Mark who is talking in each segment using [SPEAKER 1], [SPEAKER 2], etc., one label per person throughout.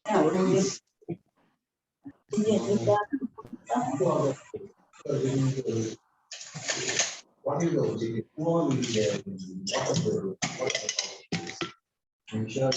[SPEAKER 1] What is the objective? Who are we there? What is the ensure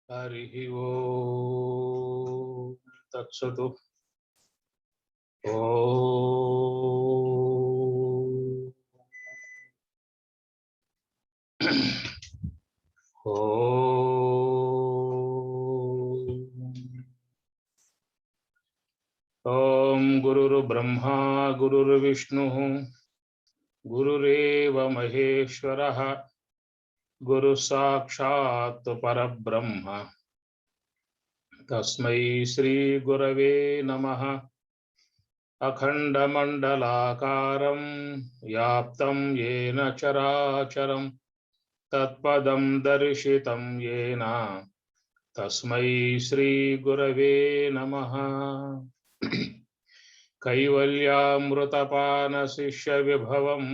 [SPEAKER 2] हरिः ओम् तत्सतु। ओम गुरुर्ब्रह्मा गुरुर्विष्णुः गुरुरेव महेश्वरः गुरु साक्षात् परब्रह्म तस्मै श्री गुरवे नमः। अखंडमंडलाकारं व्याप्तं येन चराचरं तत्पदं दर्शितं येन तस्मै श्री गुरवे नमः। कैवल्यामृतपानशिष्यविभवं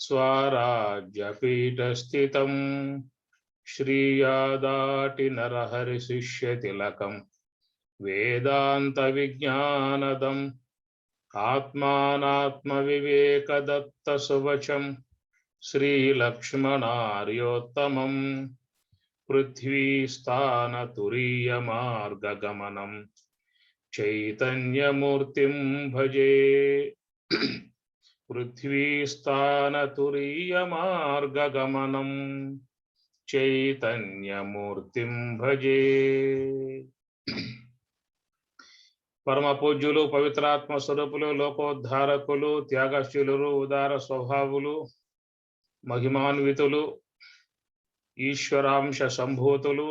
[SPEAKER 2] स्वराज्यपीठस्थितं श्रीयादाटिनरहरिशिष्यतिलकं वेदान्तविज्ञानदम् आत्मानात्मविवेकदत्तसुवचं श्रीलक्ष्मणार्योत्तमं पृथ्वीस्थानतुरीयमार्गगमनं चैतन्यमूर्तिं भजे। पृथ्वीस्थानतुरीयमार्गगमनं चैतन्यमूर्तिं भजे। परम पूज्युలు పవిత్రాత్మ స్వరూపులు లోకోద్ధారకులు త్యాగశీలురు ఉదార స్వభావులు మహిమాన్వితులు ఈశ్వరాంశ సంభూతులు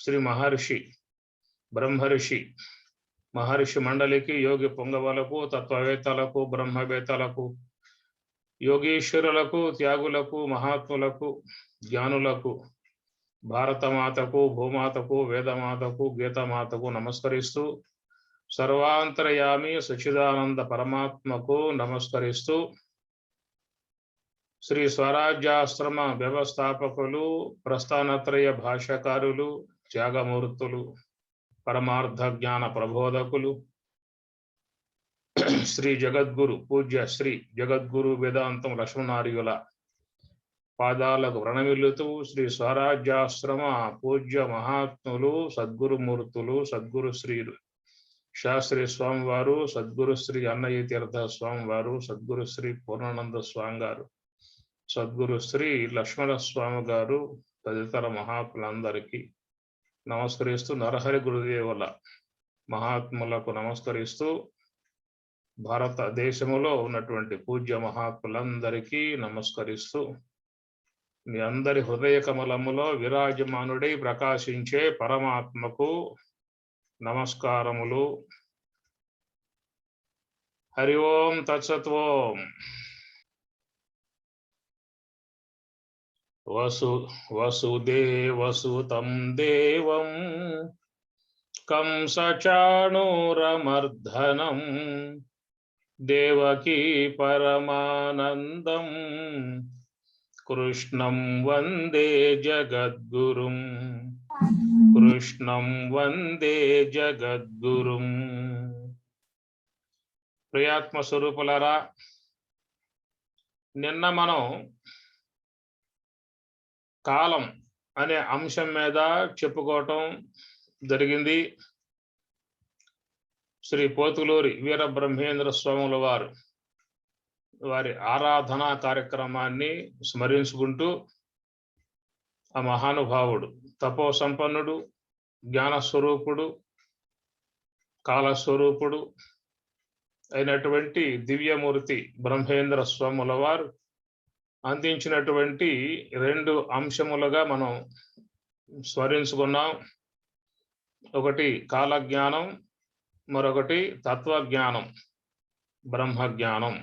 [SPEAKER 2] శ్రీ మహర్షి బ్రహ్మర్షి మహర్షి మండలికి యోగి పొంగవలకు తత్వవేత్తలకు బ్రహ్మవేత్తలకు యోగీశ్వరులకు త్యాగులకు మహాత్ములకు జ్ఞానులకు భారతమాతకు భూమాతకు వేదమాతకు గీతమాతకు నమస్కరిస్తూ సర్వాంతర్యామి సచ్చిదానంద పరమాత్మకు నమస్కరిస్తూ శ్రీ స్వరాజ్యాశ్రమ వ్యవస్థాపకులు ప్రస్థానత్రయ భాష్యకారులు త్యాగమూర్తులు పరమార్థ జ్ఞాన ప్రబోధకులు శ్రీ జగద్గురు పూజ్య శ్రీ జగద్గురు వేదాంతం లక్ష్మణార్యుల పాదాలకు ప్రణమిల్లుతూ శ్రీ స్వరాజ్యాశ్రమ పూజ్య మహాత్ములు సద్గురుమూర్తులు సద్గురు శ్రీ శాస్త్రి స్వామి వారు సద్గురు శ్రీ అన్నయ్య తీర్థ స్వామి వారు సద్గురు శ్రీ పూర్ణానంద స్వామి గారు సద్గురు శ్రీ లక్ష్మణ స్వామి గారు తదితర మహాత్ములందరికీ నమస్కరిస్తూ నరహరి గురుదేవుల మహాత్ములకు నమస్కరిస్తూ భారతదేశంలో ఉన్నటువంటి పూజ్య మహాత్ములందరికీ నమస్కరిస్తూ మీ అందరి హృదయ కమలములో విరాజమానుడై ప్రకాశించే పరమాత్మకు నమస్కారములు. హరి ఓం తత్సత్. ఓం వసుదేవసుతం దేవం కంసచాణూరమర్ధనం దేవకీ పరమానందం కృష్ణం వందే జగద్గురుం. కృష్ణం వందే జగద్గురుం. ప్రియాత్మ స్వరూపులారా, నిన్న మనం కాలం అనే అంశం మీద చెప్పుకోవటం జరిగింది. శ్రీ పోతులూరి వీరబ్రహ్మేంద్ర స్వాముల వారి ఆరాధనా కార్యక్రమాన్ని స్మరించుకుంటూ ఆ మహానుభావుడు తపో సంపన్నుడు జ్ఞానస్వరూపుడు కాలస్వరూపుడు అయినటువంటి దివ్యమూర్తి బ్రహ్మేంద్ర స్వాముల వారు అందించినటువంటి 2 అంశములుగా మనం స్మరించుకున్నాం. ఒకటి కాలజ్ఞానం, మరొకటి తత్వజ్ఞానం, బ్రహ్మజ్ఞానం.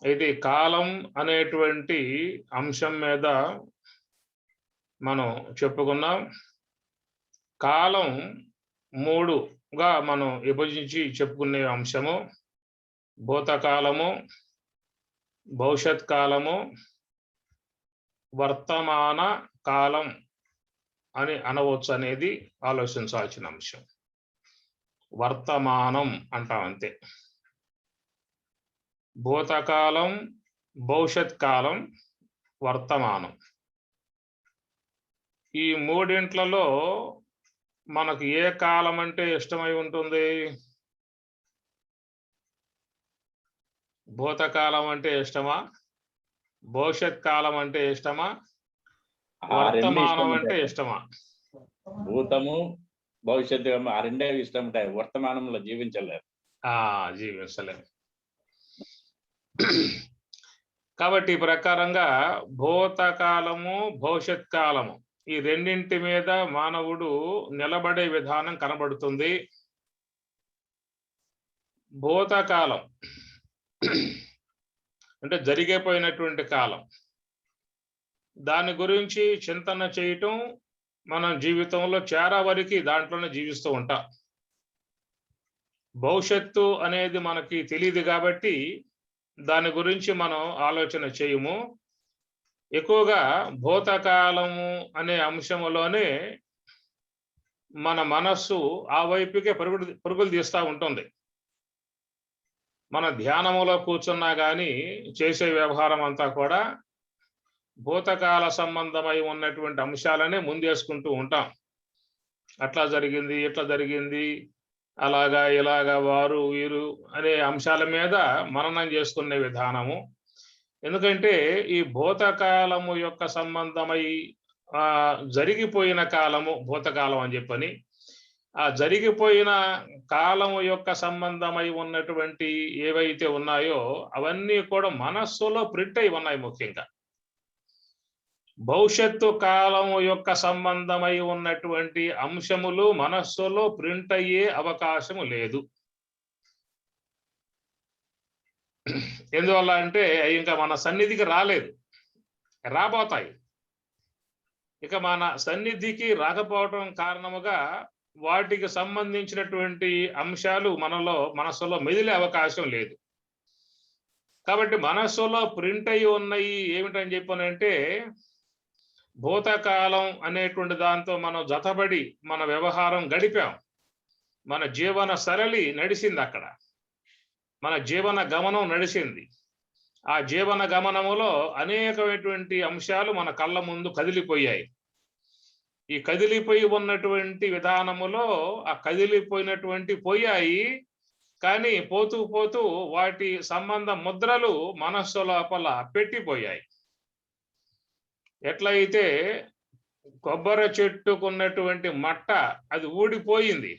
[SPEAKER 2] అయితే కాలం అనేటువంటి అంశం మీద మనం చెప్పుకున్నాం. కాలం 3గా మనం విభజించి చెప్పుకునే అంశము భూతకాలము, భవిష్యత్ కాలము, వర్తమాన కాలం అని అనవచ్చు అనేది ఆలోచించాల్సిన అంశం. వర్తమానం అంటాం అంతే. భూతకాలం, భవిష్యత్ కాలం, వర్తమానం. ఈ మూడింట్లలో మనకు ఏ కాలం అంటే ఇష్టమై ఉంటుంది? భూతకాలం అంటే ఇష్టమా? భవిష్యత్ కాలం అంటే ఇష్టమా? వర్తమానం అంటే ఇష్టమా?
[SPEAKER 3] భూతము భవిష్యత్తు ఆ రెండే ఇష్టం ఉంటాయి. వర్తమానంలో జీవించలేరు.
[SPEAKER 2] జీవించలేరు. కాబట్టి ఈ ప్రకారంగా భూతకాలము భవిష్యత్ కాలము ఈ రెండింటి మీద మానవుడు నిలబడే విధానం కనబడుతుంది. భూతకాలం అంటే జరిగిపోయినటువంటి కాలం, దాని గురించి చింతన చేయటం మనం జీవితంలో చాలా వరకు దాంట్లోనే జీవిస్తూ ఉంటాం. భవిష్యత్తు అనేది మనకి తెలియదు కాబట్టి దాని గురించి మనం ఆలోచన చేయము. ఎక్కువగా భూతకాలము అనే అంశములోనే మన మనస్సు ఆ వైపుకే పరుగులు తీస్తూ ఉంటుంది. మన ధ్యానములో కూర్చున్నా కానీ చేసే వ్యవహారం అంతా కూడా భూతకాల సంబంధమై ఉన్నటువంటి అంశాలనే ముందేసుకుంటూ ఉంటాం. అట్లా జరిగింది, ఇట్లా జరిగింది, అలాగా ఇలాగా, వారు వీరు అనే అంశాల మీద మననం చేసుకునే విధానము. ఎందుకంటే ఈ భూతకాలము యొక్క సంబంధమై జరిగిపోయిన కాలము భూతకాలం అని చెప్పని, ఆ జరిగిపోయిన కాలము యొక్క సంబంధమై ఉన్నటువంటి ఏవైతే ఉన్నాయో అవన్నీ కూడా మనస్సులో ప్రింట్ అయి ఉన్నాయి. ముఖ్యంగా భవిష్యత్తు కాలము యొక్క సంబంధమై ఉన్నటువంటి అంశములు మనస్సులో ప్రింట్ అయ్యే అవకాశము లేదు. ఎందువల్ల అంటే ఇంకా మన సన్నిధికి రాలేదు, రాబోతాయి. ఇక మన సన్నిధికి రాకపోవటం కారణముగా వాటికి సంబంధించినటువంటి అంశాలు మనస్సులో మెదిలే అవకాశం లేదు. కాబట్టి మనస్సులో ప్రింట్ అయి ఉన్నాయి ఏమిటని చెప్పనంటే, భూతకాలం అనేటువంటి దాంతో మనం జతబడి మన వ్యవహారం గడిపాం. మన జీవన సరళి నడిచింది, అక్కడ మన జీవన గమనం నడిచింది. ఆ జీవన గమనములో అనేకమైనటువంటి అంశాలు మన కళ్ళ ముందు కదిలిపోయాయి. ఈ కదిలిపోయి ఉన్నటువంటి విధానములో ఆ కదిలిపోయినటువంటి పోయాయి, కానీ పోతూ పోతూ వాటి సంబంధ ముద్రలు మనస్సు లోపల పెట్టిపోయాయి. ఎట్లయితే కొబ్బరి చెట్టుకున్నటువంటి మట్ట అది ఊడిపోయింది,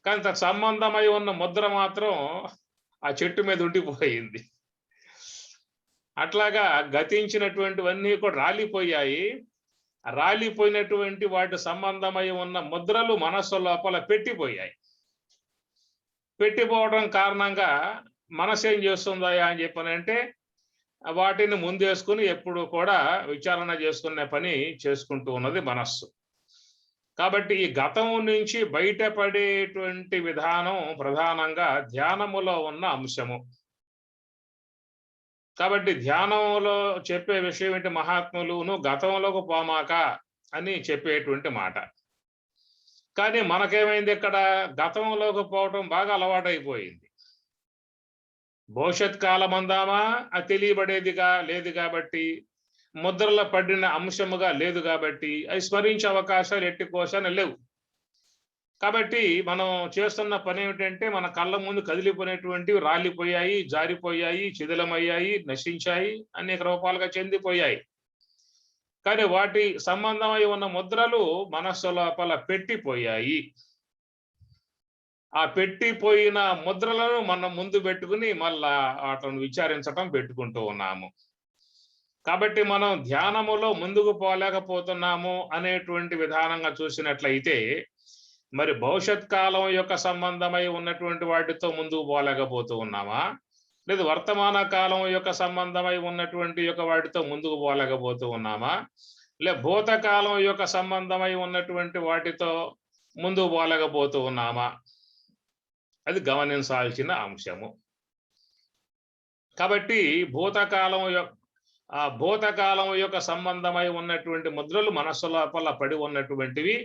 [SPEAKER 2] కానీ తన సంబంధమై ఉన్న ముద్ర మాత్రం ఆ చెట్టు మీద ఉండిపోయింది. అట్లాగా గతించినటువంటివన్నీ కూడా రాలిపోయాయి. రాలిపోయినటువంటి వాటి సంబంధమై ఉన్న ముద్రలు మనస్సు లోపల పెట్టిపోయాయి. పెట్టిపోవడం కారణంగా మనసు ఏం చేస్తుందా అని చెప్పనంటే, వాటిని ముందేసుకుని ఎప్పుడు కూడా విచారణ చేసుకునే పని చేసుకుంటూ ఉన్నది మనస్సు. కాబట్టి ఈ గతం నుంచి బయటపడేటువంటి విధానం ప్రధానంగా ధ్యానములో ఉన్న అంశము. కాబట్టి ధ్యానంలో చెప్పే విషయం ఏంటి? మహాత్ములును గతంలోకి పోమాక అని చెప్పేటువంటి మాట. కానీ మనకేమైంది, ఇక్కడ గతంలోకి పోవటం బాగా అలవాటైపోయింది. భవిష్యత్ కాలం అందామా అది తెలియబడేదిగా లేదు కాబట్టి, ముద్రల పడిన అంశముగా లేదు కాబట్టి అవి స్మరించే అవకాశాలు ఎట్టి కోశాలు లేవు. కాబట్టి మనం చేస్తున్న పని ఏమిటంటే, మన కళ్ళ ముందు కదిలిపోయినటువంటివి రాలిపోయాయి, జారిపోయాయి, శిథిలమయ్యాయి, నశించాయి, అనేక రూపాలుగా చెందిపోయాయి. కానీ వాటి సంబంధమై ఉన్న ముద్రలు మనస్సు లోపల పెట్టిపోయాయి. ఆ పెట్టిపోయిన ముద్రలను మనం ముందు పెట్టుకుని మళ్ళా వాటిని విచారించటం పెట్టుకుంటూ ఉన్నాము. కాబట్టి మనం ధ్యానములో ముందుకు పోలేకపోతున్నాము అనేటువంటి విధానంగా చూసినట్లయితే, మరి భవిష్యత్ కాలం యొక్క సంబంధమై ఉన్నటువంటి వాటితో ముందుకు పోలేకపోతూ ఉన్నామా, లేదు వర్తమాన కాలం యొక్క సంబంధమై ఉన్నటువంటి యొక్క వాటితో ముందుకు పోలేకపోతూ ఉన్నామా, లే భూతకాలం యొక్క సంబంధమై ఉన్నటువంటి వాటితో ముందుకు పోలేకపోతూ ఉన్నామా, అది గమనించాల్సిన అంశము. కాబట్టి భూతకాలం యొక్క సంబంధమై ఉన్నటువంటి ముద్రలు మనస్సు లోపల పడి ఉన్నటువంటివి,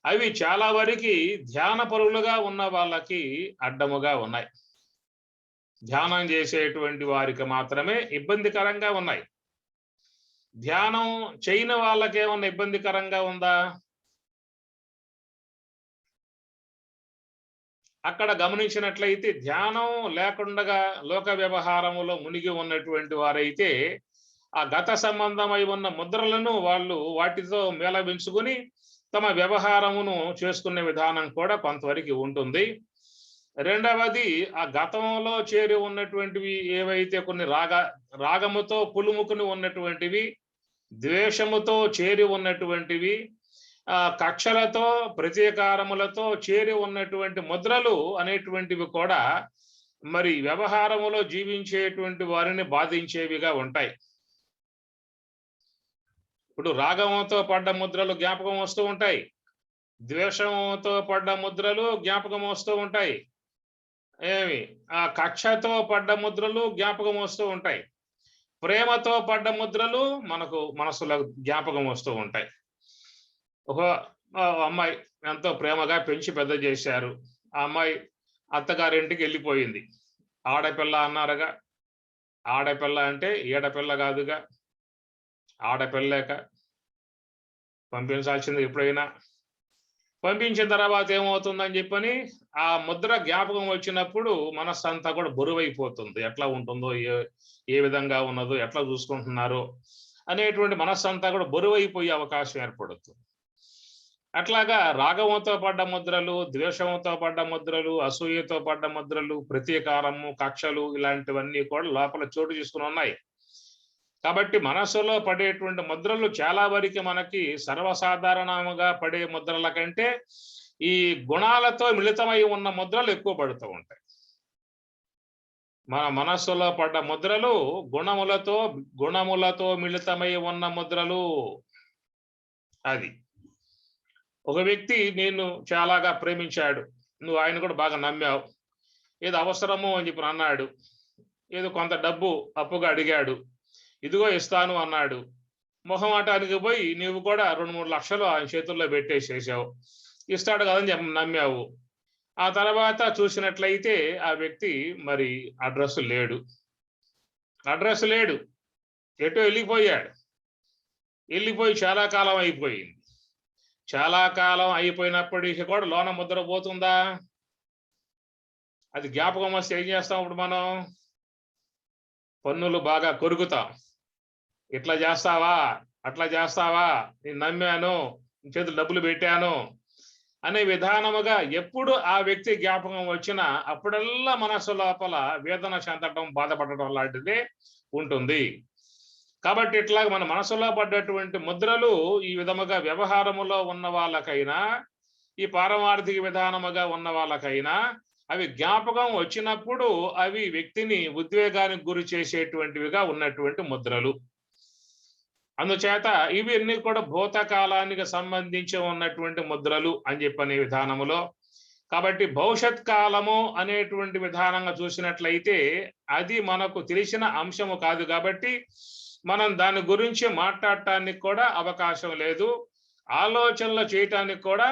[SPEAKER 2] అవి చాలా వరకు ధ్యాన పరులుగా ఉన్న వాళ్ళకి అడ్డముగా ఉన్నాయి. ధ్యానం చేసేటువంటి వారికి మాత్రమే ఇబ్బందికరంగా ఉన్నాయి. ధ్యానం చేయని వాళ్ళకి ఏమన్నా ఇబ్బందికరంగా ఉందా? అక్కడ గమనించినట్లయితే ధ్యానం లేకుండా లోక వ్యవహారములో మునిగి ఉన్నటువంటి వారైతే ఆ గత సంబంధమై ఉన్న ముద్రలను వాళ్ళు వాటితో మేళవించుకుని తమ వ్యవహారమును చేసుకునే విధానం కూడా కొంతవరకు ఉంటుంది. రెండవది, ఆ గతంలో చేరి ఉన్నటువంటివి ఏవైతే కొన్ని రాగముతో పులుముకుని ఉన్నటువంటివి, ద్వేషముతో చేరి ఉన్నటువంటివి, కక్షలతో ప్రతీకారములతో చేరి ఉన్నటువంటి ముద్రలు అనేటువంటివి కూడా మరి వ్యవహారములో జీవించేటువంటి వారిని బాధించేవిగా ఉంటాయి. ఇప్పుడు రాగంతో పడ్డ ముద్రలు జ్ఞాపకం వస్తూ ఉంటాయి, ద్వేషంతో పడ్డ ముద్రలు జ్ఞాపకం వస్తూ ఉంటాయి, ఆ కక్షతో పడ్డ ముద్రలు జ్ఞాపకం వస్తూ ఉంటాయి, ప్రేమతో పడ్డ ముద్రలు మనకు మనసులో జ్ఞాపకం వస్తూ ఉంటాయి. ఒక అమ్మాయి ఎంతో ప్రేమగా పెంచి పెద్ద చేశారు. ఆ అమ్మాయి అత్తగారింటికి వెళ్ళిపోయింది. ఆడపిల్ల అన్నారుగా, ఆడపిల్ల అంటే ఈడపిల్ల కాదుగా, ఆడపిల్లేక పంపించాల్సింది ఎప్పుడైనా. పంపించిన తర్వాత ఏమవుతుందని చెప్పని ఆ ముద్ర జ్ఞాపకం వచ్చినప్పుడు మనస్సంతా కూడా బరువైపోతుంది. ఎట్లా ఉంటుందో, ఏ విధంగా ఉన్నదో, ఎట్లా చూసుకుంటున్నారో అనేటువంటి మనస్సంతా కూడా బరువైపోయే అవకాశం ఏర్పడుతుంది. అట్లాగా రాగంతో పడ్డ ముద్రలు, ద్వేషంతో పడ్డ ముద్రలు, అసూయతో పడ్డ ముద్రలు, ప్రతీకారము, కక్షలు ఇలాంటివన్నీ కూడా లోపల చోటు చేసుకుని ఉన్నాయి. కాబట్టి మనస్సులో పడేటువంటి ముద్రలు చాలా వరకు మనకి సర్వసాధారణంగా పడే ముద్రల కంటే ఈ గుణాలతో మిళితమై ఉన్న ముద్రలు ఎక్కువ పడుతూ ఉంటాయి. మన మనస్సులో పడ్డ ముద్రలు గుణములతో మిళితమై ఉన్న ముద్రలు. అది ఒక వ్యక్తి నేను చాలాగా ప్రేమించాడు, నువ్వు ఆయన కూడా బాగా నమ్మావు, ఏదో అవసరము అని చెప్పి అన్నాడు, ఏదో కొంత డబ్బు అప్పుగా అడిగాడు, ఇదిగో ఇస్తాను అన్నాడు. మొహమాటానికి పోయి నీవు కూడా 2-3 లక్షలు ఆయన చేతుల్లో పెట్టేసేసావు, ఇస్తాడు కదని చెప్పి నమ్మావు. ఆ తర్వాత చూసినట్లయితే ఆ వ్యక్తి మరి అడ్రస్ లేడు, ఎటో వెళ్ళిపోయాడు. వెళ్ళిపోయి చాలా కాలం అయిపోయింది. చాలా కాలం అయిపోయినప్పటికీ కూడా లోన ముద్ర పోతుందా? అది జ్ఞాపకం వస్తే ఏం చేస్తాం? ఇప్పుడు మనం పన్నులు బాగా కొరుకుతాం. ఇట్లా చేస్తావా, అట్లా చేస్తావా, నేను నమ్మాను, చేతులు డబ్బులు పెట్టాను అనే విధానముగా ఎప్పుడు ఆ వ్యక్తి జ్ఞాపకం వచ్చినా అప్పుడల్లా మనసు లోపల వేదన చెందడం, బాధపడటం లాంటిదే ఉంటుంది. కాబట్టి ఇట్లా మన మనసులో పడ్డటువంటి ముద్రలు ఈ విధముగా వ్యవహారములో ఉన్న వాళ్ళకైనా, ఈ పారమార్థిక విధానముగా ఉన్న వాళ్ళకైనా అవి జ్ఞాపకం వచ్చినప్పుడు అవి వ్యక్తిని ఉద్వేగానికి గురి చేసేటువంటివిగా ఉన్నటువంటి ముద్రలు. అందుచేత ఇవన్నీ కూడా భూతకాలానికి సంబంధించి ఉన్నటువంటి ముద్రలు అని చెప్పనే విధానములో. కాబట్టి భవిష్యత్ కాలము అనేటువంటి విధానంగా చూసినట్లయితే అది మనకు తెలిసిన అంశము కాదు. కాబట్టి మనం దాని గురించి మాట్లాడటానికి కూడా అవకాశం లేదు, ఆలోచనలు చేయటానికి కూడా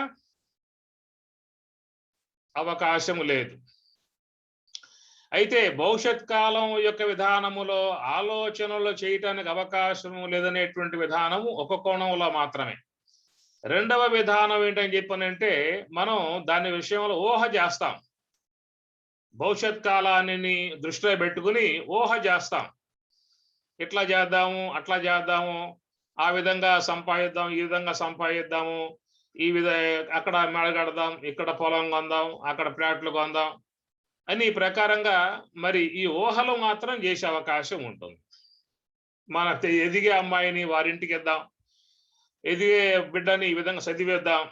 [SPEAKER 2] అవకాశం లేదు. అయితే భవిష్యత్ కాలం యొక్క విధానములో ఆలోచనలు చేయటానికి అవకాశము లేదనేటువంటి విధానము ఒక కోణంలో మాత్రమే. రెండవ విధానం ఏంటని చెప్పనంటే మనం దాని విషయంలో ఊహ చేస్తాం. భవిష్యత్ కాలాన్ని దృష్టిలో పెట్టుకుని ఊహ చేస్తాం. ఇట్లా చేద్దాము, అట్లా చేద్దాము, ఆ విధంగా సంపాదిద్దాం, ఈ విధంగా సంపాదిద్దాము, అక్కడ మెడగడదాం, ఇక్కడ పొలం కొందాం, అక్కడ ప్లాట్లు కొందాం అని ఈ ప్రకారంగా మరి ఈ ఊహలు మాత్రం చేసే అవకాశం ఉంటుంది. మన ఎదిగే అమ్మాయిని వారింటికి ఇద్దాం, ఎదిగే బిడ్డని ఈ విధంగా చదివేద్దాం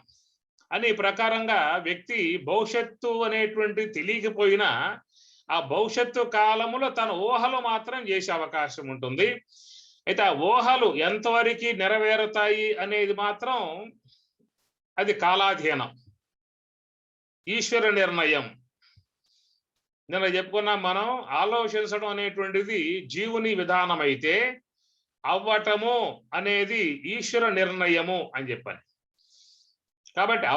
[SPEAKER 2] అని ప్రకారంగా వ్యక్తి భవిష్యత్తు అనేటువంటి తెలియకపోయినా ఆ భవిష్యత్తు కాలములో తన ఊహలు మాత్రం చేసే అవకాశం ఉంటుంది. అయితే ఆ ఊహలు ఎంతవరకు నెరవేరుతాయి అనేది మాత్రం అది కాలాధీనం, ఈశ్వర నిర్ణయం. నిన్న చెప్పుకున్నాం మనం, ఆలోచించడం అనేటువంటిది జీవుని విధానం అయితే అవ్వటము అనేది ఈశ్వర నిర్ణయము అని చెప్పని. కాబట్టి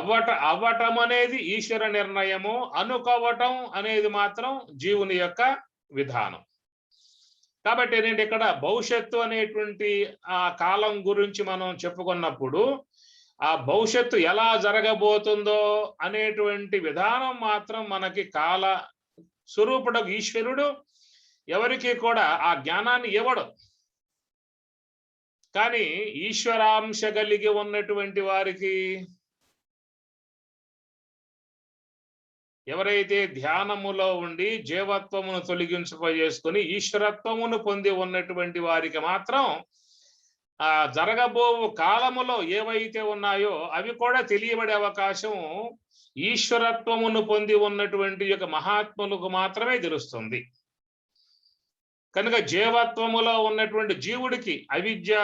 [SPEAKER 2] అవ్వటం అనేది ఈశ్వర నిర్ణయము, అనుకోవటం అనేది మాత్రం జీవుని యొక్క విధానం. కాబట్టి ఏంటంటే ఇక్కడ భవిష్యత్తు అనేటువంటి ఆ కాలం గురించి మనం చెప్పుకున్నప్పుడు ఆ భవిష్యత్తు ఎలా జరగబోతుందో అనేటువంటి విధానం మాత్రం మనకి కాల స్వరూపుడు ఈశ్వరుడు ఎవరికి కూడా ఆ జ్ఞానాన్ని ఇవ్వడు. కానీ ఈశ్వరాంశ కలిగి ఉన్నటువంటి వారికి, ఎవరైతే ధ్యానములో ఉండి జీవత్వమును తొలగించుకొని ఈశ్వరత్వమును పొంది ఉన్నటువంటి వారికి మాత్రం ఆ జరగబో కాలములో ఏవైతే ఉన్నాయో అవి కూడా తెలియబడే అవకాశం ఈశ్వరత్వమును పొంది ఉన్నటువంటి యొక్క మహాత్ములకు మాత్రమే తెలుస్తుంది. కనుక జీవత్వములో ఉన్నటువంటి జీవుడికి అవిద్య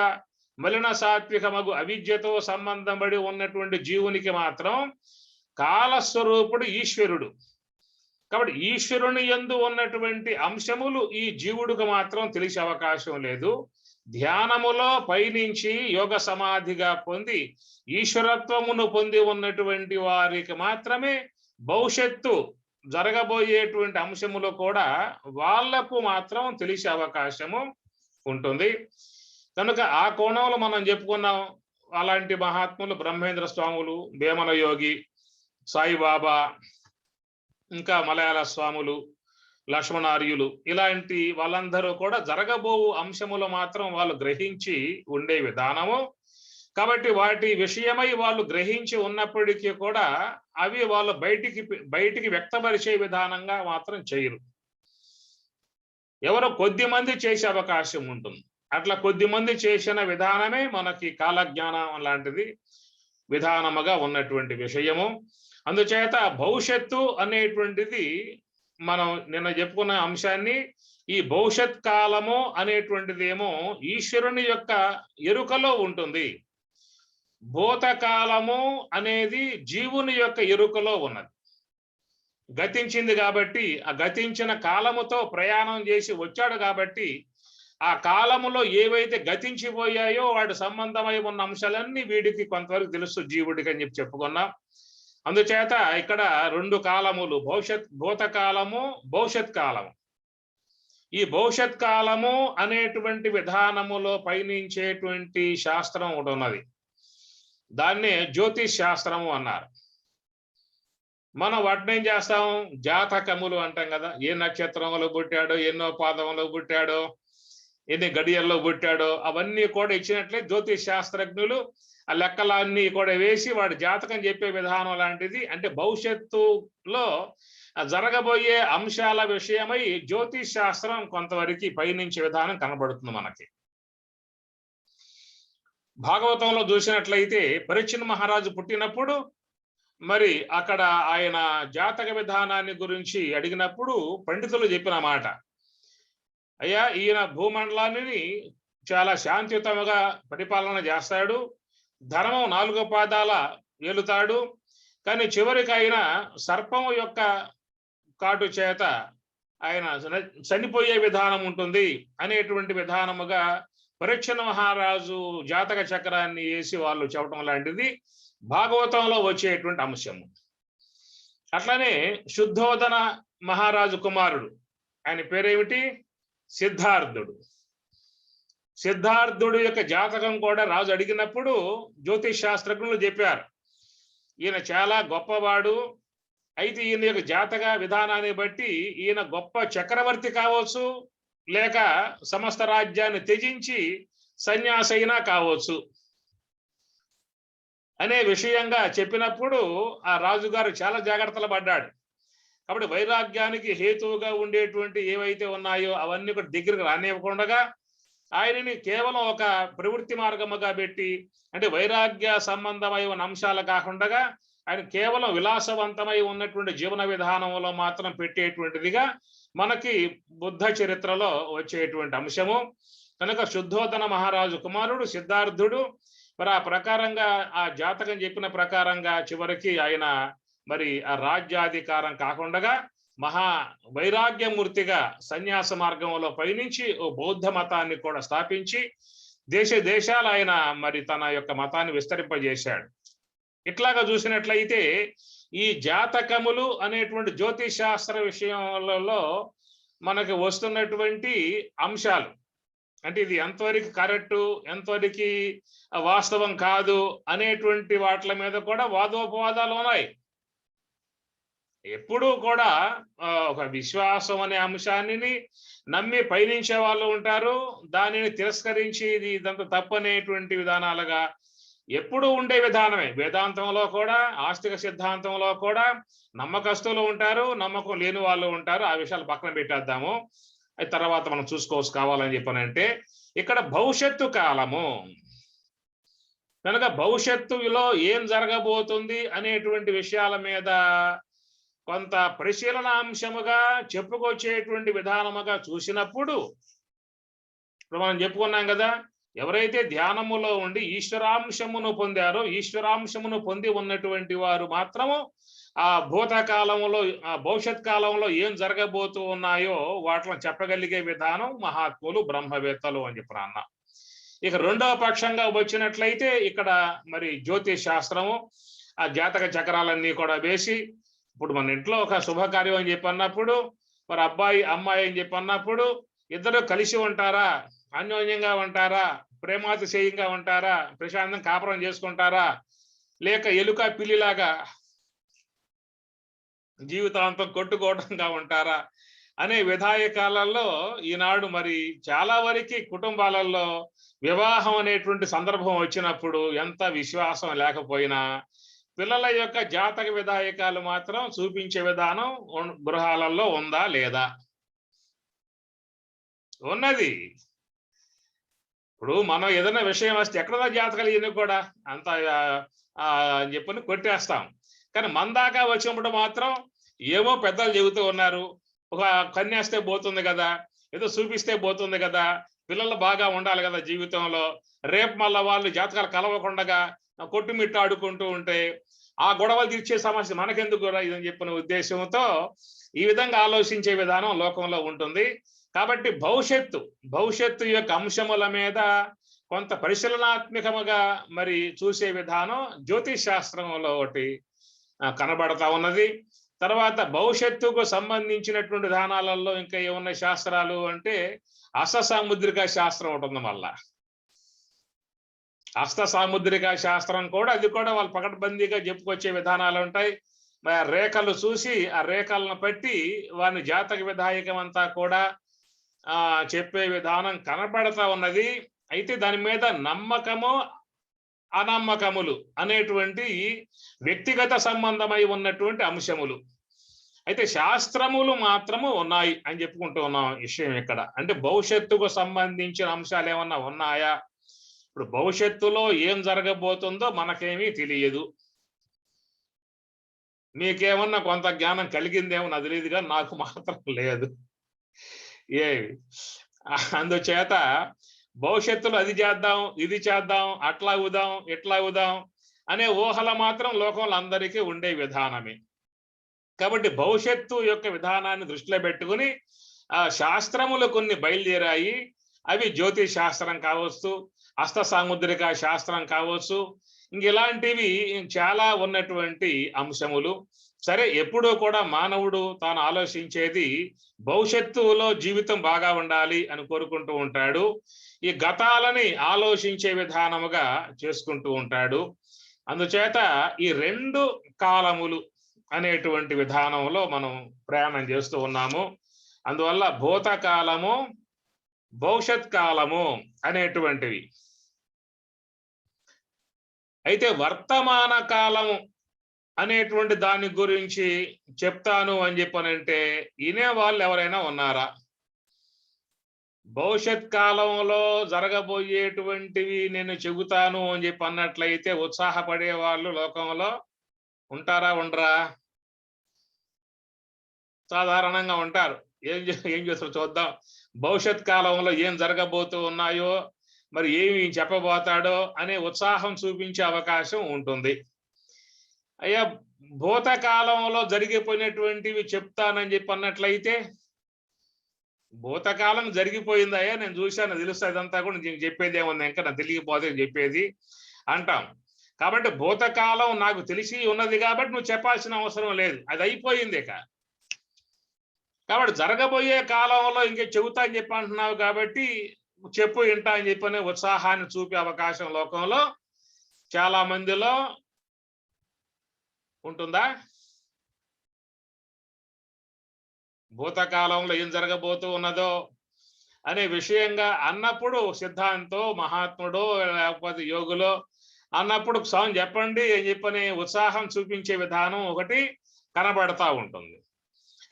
[SPEAKER 2] మలిన సాత్వికమగు అవిద్యతో సంబంధం పడి ఉన్నటువంటి జీవునికి మాత్రం కాలస్వరూపుడు ఈశ్వరుడు. కాబట్టి ఈశ్వరుని యందు ఉన్నటువంటి అంశములు ఈ జీవుడికి మాత్రం తెలిసే అవకాశం లేదు. ధ్యానములో పైనుంచి యోగ సమాధిగా పొంది ఈశ్వరత్వమును పొంది ఉన్నటువంటి వారికి మాత్రమే భవిష్యత్తు జరగబోయేటువంటి అంశములు కూడా వాళ్లకు మాత్రం తెలిసే అవకాశము ఉంటుంది. కనుక ఆ కోణంలో మనం చెప్పుకున్నాం. అలాంటి మహాత్ములు బ్రహ్మేంద్ర స్వాములు, వేమన యోగి, సాయిబాబా, ఇంకా మలయాళ స్వాములు, లక్ష్మణార్యులు, ఇలాంటి వాళ్ళందరూ కూడా జరగబో అంశములు మాత్రం వాళ్ళు గ్రహించి ఉండే విధానము. కాబట్టి వాటి విషయమై వాళ్ళు గ్రహించి ఉన్నప్పటికీ కూడా అవి వాళ్ళు బయటికి వ్యక్తపరిచే విధానంగా మాత్రం చేయరు. ఎవరో కొద్ది మంది చేసే అవకాశం ఉంటుంది. అట్లా కొద్ది మంది చేసిన విధానమే మనకి కాలజ్ఞానం లాంటిది విధానముగా ఉన్నటువంటి విషయము. అందుచేత భవిష్యత్తు అనేటువంటిది మనం నిన్న చెప్పుకున్న అంశాన్ని, ఈ భవిష్యత్ కాలము అనేటువంటిది ఏమో ఈశ్వరుని యొక్క ఎరుకలో ఉంటుంది. భూతకాలము అనేది జీవుని యొక్క ఎరుకలో ఉన్నది. గతించింది కాబట్టి ఆ గతించిన కాలముతో ప్రయాణం చేసి వచ్చాడు కాబట్టి ఆ కాలములో ఏవైతే గతించిపోయాయో వాటి సంబంధమై ఉన్న అంశాలన్నీ వీడికి కొంతవరకు తెలుసు జీవుడికి అని చెప్పుకున్నాం. అందుచేత ఇక్కడ రెండు కాలములు, భూతకాలము, భవిష్యత్ కాలము. ఈ భవిష్యత్ కాలము అనేటువంటి విధానములో పయనించేటువంటి శాస్త్రం ఒకటి ఉన్నది. దాన్నే జ్యోతిష్ శాస్త్రము అన్నారు. మనం వాటిని ఏం చేస్తాం, జాతకములు అంటాం కదా. ఏ నక్షత్రంలో పుట్టాడో, ఎన్నో పాదంలో పుట్టాడో, ఎన్ని గడియల్లో పుట్టాడో అవన్నీ కూడా ఇచ్చినట్లే జ్యోతిష్ శాస్త్రజ్ఞులు ఆ లెక్కలన్నీ కూడా వేసి వాడి జాతకం చెప్పే విధానం లాంటిది. అంటే భవిష్యత్తులో జరగబోయే అంశాల విషయమై జ్యోతిష్ శాస్త్రం కొంతవరకు పయనించే విధానం కనబడుతుంది మనకి. భాగవతంలో చూసినట్లయితే పరీక్షిత్ మహారాజు పుట్టినప్పుడు మరి అక్కడ ఆయన జాతక విధానాన్ని గురించి అడిగినప్పుడు పండితులు చెప్పిన మాట, అయ్యా ఈయన భూమండలాన్ని చాలా శాంతియుతముగా పరిపాలన చేస్తాడు, ధర్మం 4 పాదాల ఏలుతాడు, కానీ చివరికి ఆయన సర్పము యొక్క కాటు చేత ఆయన చనిపోయే విధానం ఉంటుంది అనేటువంటి విధానముగా పరీక్షిత్ మహారాజు జాతక చక్రాన్ని వేసి వాళ్ళు చెప్పడం లాంటిది భాగవతంలో వచ్చేటువంటి అంశము. అట్లనే శుద్ధోదన మహారాజు కుమారుడు, ఆయన పేరేమిటి, సిద్ధార్థుడు. సిద్ధార్థుడు యొక్క జాతకం కూడా రాజు అడిగినప్పుడు జ్యోతిష్ శాస్త్రజ్ఞులు చెప్పారు, ఈయన చాలా గొప్పవాడు, అయితే ఈయన యొక్క జాతక విధానాన్ని బట్టి ఈయన గొప్ప చక్రవర్తి కావచ్చు, లేక సమస్త రాజ్యాన్ని త్యజించి సన్యాసి అయినా కావచ్చు అనే విషయంగా చెప్పినప్పుడు ఆ రాజుగారు చాలా జాగ్రత్తలు పడ్డాడు. కాబట్టి వైరాగ్యానికి హేతువుగా ఉండేటువంటి ఏవైతే ఉన్నాయో అవన్నీ కూడా దగ్గరకు రానివ్వకుండా ఆయనని కేవలం ఒక ప్రవృత్తి మార్గముగా పెట్టి, అంటే వైరాగ్య సంబంధమై ఉన్న అంశాలు కాకుండా ఆయన కేవలం విలాసవంతమై ఉన్నటువంటి జీవన విధానంలో మాత్రం పెట్టేటువంటిదిగా మనకి బుద్ధ చరిత్రలో వచ్చేటువంటి అంశము. కనుక శుద్ధోదన మహారాజు కుమారుడు సిద్ధార్థుడు మరి ఆ ప్రకారంగా ఆ జాతకం చెప్పిన ప్రకారంగా చివరికి ఆయన మరి ఆ రాజ్యాధికారం కాకుండా మహా వైరాగ్యమూర్తిగా సన్యాస మార్గంలో పయనించి ఓ బౌద్ధ మతాన్ని కూడా స్థాపించి దేశాలు ఆయన మరి తన యొక్క మతాన్ని విస్తరింపజేశాడు. ఇట్లాగా చూసినట్లయితే ఈ జాతకములు అనేటువంటి జ్యోతిష్ శాస్త్ర విషయాలలో మనకి వస్తున్నటువంటి అంశాలు. అంటే ఇది ఎంతవరకు కరెక్టు, ఎంతవరకు వాస్తవం కాదు అనేటువంటి వాటి మీద కూడా వాదోపవాదాలు ఉన్నాయి. ఎప్పుడూ కూడా ఒక విశ్వాసం అనే అంశాన్ని నమ్మి పయనించే వాళ్ళు ఉంటారు, దానిని తిరస్కరించి ఇదంతా తప్పనేటువంటి విధానాలుగా ఎప్పుడూ ఉండే విధానమే. వేదాంతంలో కూడా, ఆస్తిక సిద్ధాంతంలో కూడా నమ్మకస్తులు ఉంటారు, నమ్మకం లేని వాళ్ళు ఉంటారు. ఆ విషయాలు పక్కన పెట్టేద్దాము, అది తర్వాత మనం చూసుకోవచ్చు కావాలని చెప్పానంటే. ఇక్కడ భవిష్యత్తు కాలము కనుక భవిష్యత్తులో ఏం జరగబోతుంది అనేటువంటి విషయాల మీద కొంత పరిశీలనాంశముగా చెప్పుకొచ్చేటువంటి విధానముగా చూసినప్పుడు, ఇప్పుడు మనం చెప్పుకున్నాం కదా, ఎవరైతే ధ్యానములో ఉండి ఈశ్వరాంశమును పొందారో, ఈశ్వరాంశమును పొంది ఉన్నటువంటి వారు మాత్రము ఆ భూతకాలంలో, ఆ భవిష్యత్ కాలంలో ఏం జరగబోతూ ఉన్నాయో వాటిని చెప్పగలిగే విధానం మహాత్ములు, బ్రహ్మవేత్తలు అని చెప్పిన అన్న. ఇక రెండవ పక్షంగా వచ్చినట్లయితే ఇక్కడ మరి జ్యోతిష్ శాస్త్రము, ఆ జాతక చక్రాలన్నీ కూడా వేసి, ఇప్పుడు మన ఇంట్లో ఒక శుభకార్యం అని చెప్పి అన్నప్పుడు, మరి అబ్బాయి అమ్మాయి అని చెప్పి అన్నప్పుడు ఇద్దరు కలిసి ఉంటారా, అన్యోన్యంగా ఉంటారా, ప్రేమాతిశయంగా ఉంటారా, ప్రశాంతం కాపురం చేసుకుంటారా, లేక ఎలుక పిల్లిలాగా జీవితాంతం కొట్టుకోవడంగా ఉంటారా అనే విధాయకాలలో ఈనాడు మరి చాలా వరకు కుటుంబాలలో వివాహం అనేటువంటి సందర్భం వచ్చినప్పుడు ఎంత విశ్వాసం లేకపోయినా పిల్లల యొక్క జాతక విధాయకాలు మాత్రం చూపించే విధానం గృహాలలో ఉందా లేదా? ఉన్నది. ఇప్పుడు మనం ఏదైనా విషయం వస్తే ఎక్కడ జాతకాలు ఇవన్నీ కూడా అంత అని చెప్పని కొట్టేస్తాం. కానీ మన దాకా వచ్చినప్పుడు మాత్రం ఏమో పెద్దలు చెబుతూ ఉన్నారు, ఒక కన్యాస్తే పోతుంది కదా, ఏదో చూపిస్తే పోతుంది కదా, పిల్లలు బాగా ఉండాలి కదా జీవితంలో, రేపు మళ్ళా వాళ్ళు జాతకాలు కలవకుండా కొట్టుమిట్టు ఆడుకుంటూ ఉంటే ఆ గొడవలు తీర్చే సమస్య మనకెందుకు కూడా ఇదని చెప్పిన ఉద్దేశంతో ఈ విధంగా ఆలోచించే విధానం లోకంలో ఉంటుంది. కాబట్టి భవిష్యత్తు యొక్క అంశముల మీద కొంత పరిశీలనాత్మకముగా మరి చూసే విధానం జ్యోతిష్ శాస్త్రంలో ఒకటి కనబడతా ఉన్నది. తర్వాత భవిష్యత్తుకు సంబంధించినటువంటి విధానాలలో ఇంకా ఏమన్నా శాస్త్రాలు అంటే హస్త సాముద్రిక శాస్త్రం ఉంటుంది. మళ్ళా హస్త సాముద్రిక శాస్త్రం కూడా, అది కూడా వాళ్ళు పకడ్బందీగా చెప్పుకొచ్చే విధానాలు ఉంటాయి. రేఖలు చూసి ఆ రేఖలను బట్టి వారి జాతక విధాయకం అంతా కూడా చెప్పే విధానం కనబడతా ఉన్నది. అయితే దాని మీద నమ్మకము, అనమ్మకములు అనేటువంటి వ్యక్తిగత సంబంధమై ఉన్నటువంటి అంశములు. అయితే శాస్త్రములు మాత్రము ఉన్నాయి అని చెప్పుకుంటూ ఉన్నాం విషయం ఇక్కడ. అంటే భవిష్యత్తుకు సంబంధించిన అంశాలు ఏమన్నా ఉన్నాయా? ఇప్పుడు భవిష్యత్తులో ఏం జరగబోతుందో మనకేమీ తెలియదు. మీకేమన్నా కొంత జ్ఞానం కలిగిందేమో నాకు తెలియదు, కానీ నాకు మాత్రం లేదు. అందుచేత భవిష్యత్తులో అది చేద్దాం, ఇది చేద్దాం, అట్లా అవుదాం, ఇట్లా అవుదాం అనే ఊహల మాత్రం లోకంలో అందరికీ ఉండే విధానమే. కాబట్టి భవిష్యత్తు యొక్క విధానాన్ని దృష్టిలో పెట్టుకుని ఆ శాస్త్రములు కొన్ని బయలుదేరాయి. అవి జ్యోతిష్ శాస్త్రం కావచ్చు, హస్త సాముద్రిక శాస్త్రం కావచ్చు, ఇంక ఇలాంటివి చాలా ఉన్నటువంటి అంశములు. సరే, ఎప్పుడూ కూడా మానవుడు తాను ఆలోచించేది భవిష్యత్తులో జీవితం బాగా ఉండాలి అని కోరుకుంటూ ఉంటాడు. ఈ గతాలని ఆలోచించే విధానముగా చేసుకుంటూ ఉంటాడు. అందుచేత ఈ రెండు కాలములు అనేటువంటి విధానంలో మనం ప్రయాణం చేస్తూ ఉన్నాము. అందువల్ల భూతకాలము, భవిష్యత్ కాలము అనేటువంటివి. అయితే వర్తమాన కాలము అనేటువంటి దాని గురించి చెప్తాను అని చెప్పనంటే వినే వాళ్ళు ఎవరైనా ఉన్నారా? భవిష్యత్ కాలంలో జరగబోయేటువంటివి నేను చెబుతాను అని చెప్పి అన్నట్లయితే ఉత్సాహపడే వాళ్ళు లోకంలో ఉంటారా, ఉండరా? సాధారణంగా ఉంటారు. ఏం చేస్తారు చూద్దాం, భవిష్యత్ కాలంలో ఏం జరగబోతూ ఉన్నాయో, మరి ఏమి చెప్పబోతాడో అనే ఉత్సాహం చూపించే అవకాశం ఉంటుంది. అయ్యా, భూతకాలంలో జరిగిపోయినటువంటివి చెప్తానని చెప్పి అన్నట్లయితే, భూతకాలం జరిగిపోయిందయ్యా, నేను చూశాను, తెలుస్తుంది, అదంతా కూడా నేను చెప్పేది ఏముంది, ఇంకా నాకు తెలియకపోతే చెప్పేది అంటాం. కాబట్టి భూతకాలం నాకు తెలిసి ఉన్నది కాబట్టి నువ్వు చెప్పాల్సిన అవసరం లేదు, అది అయిపోయింది. ఇక కాబట్టి జరగబోయే కాలంలో ఇంకే చెబుతా అని చెప్పి అంటున్నావు కాబట్టి చెప్పు వింటా అని చెప్పని ఉత్సాహాన్ని చూపే అవకాశం లోకంలో చాలా మందిలో ఉంటుందా? భూతకాలంలో ఏం జరగబోతూ ఉన్నదో అనే విషయంగా అన్నప్పుడు సిద్ధాంతో మహాత్ముడు లేకపోతే యోగులో అన్నప్పుడు స్వామి చెప్పండి అని చెప్పని ఉత్సాహం చూపించే విధానం ఒకటి కనబడతా ఉంటుంది.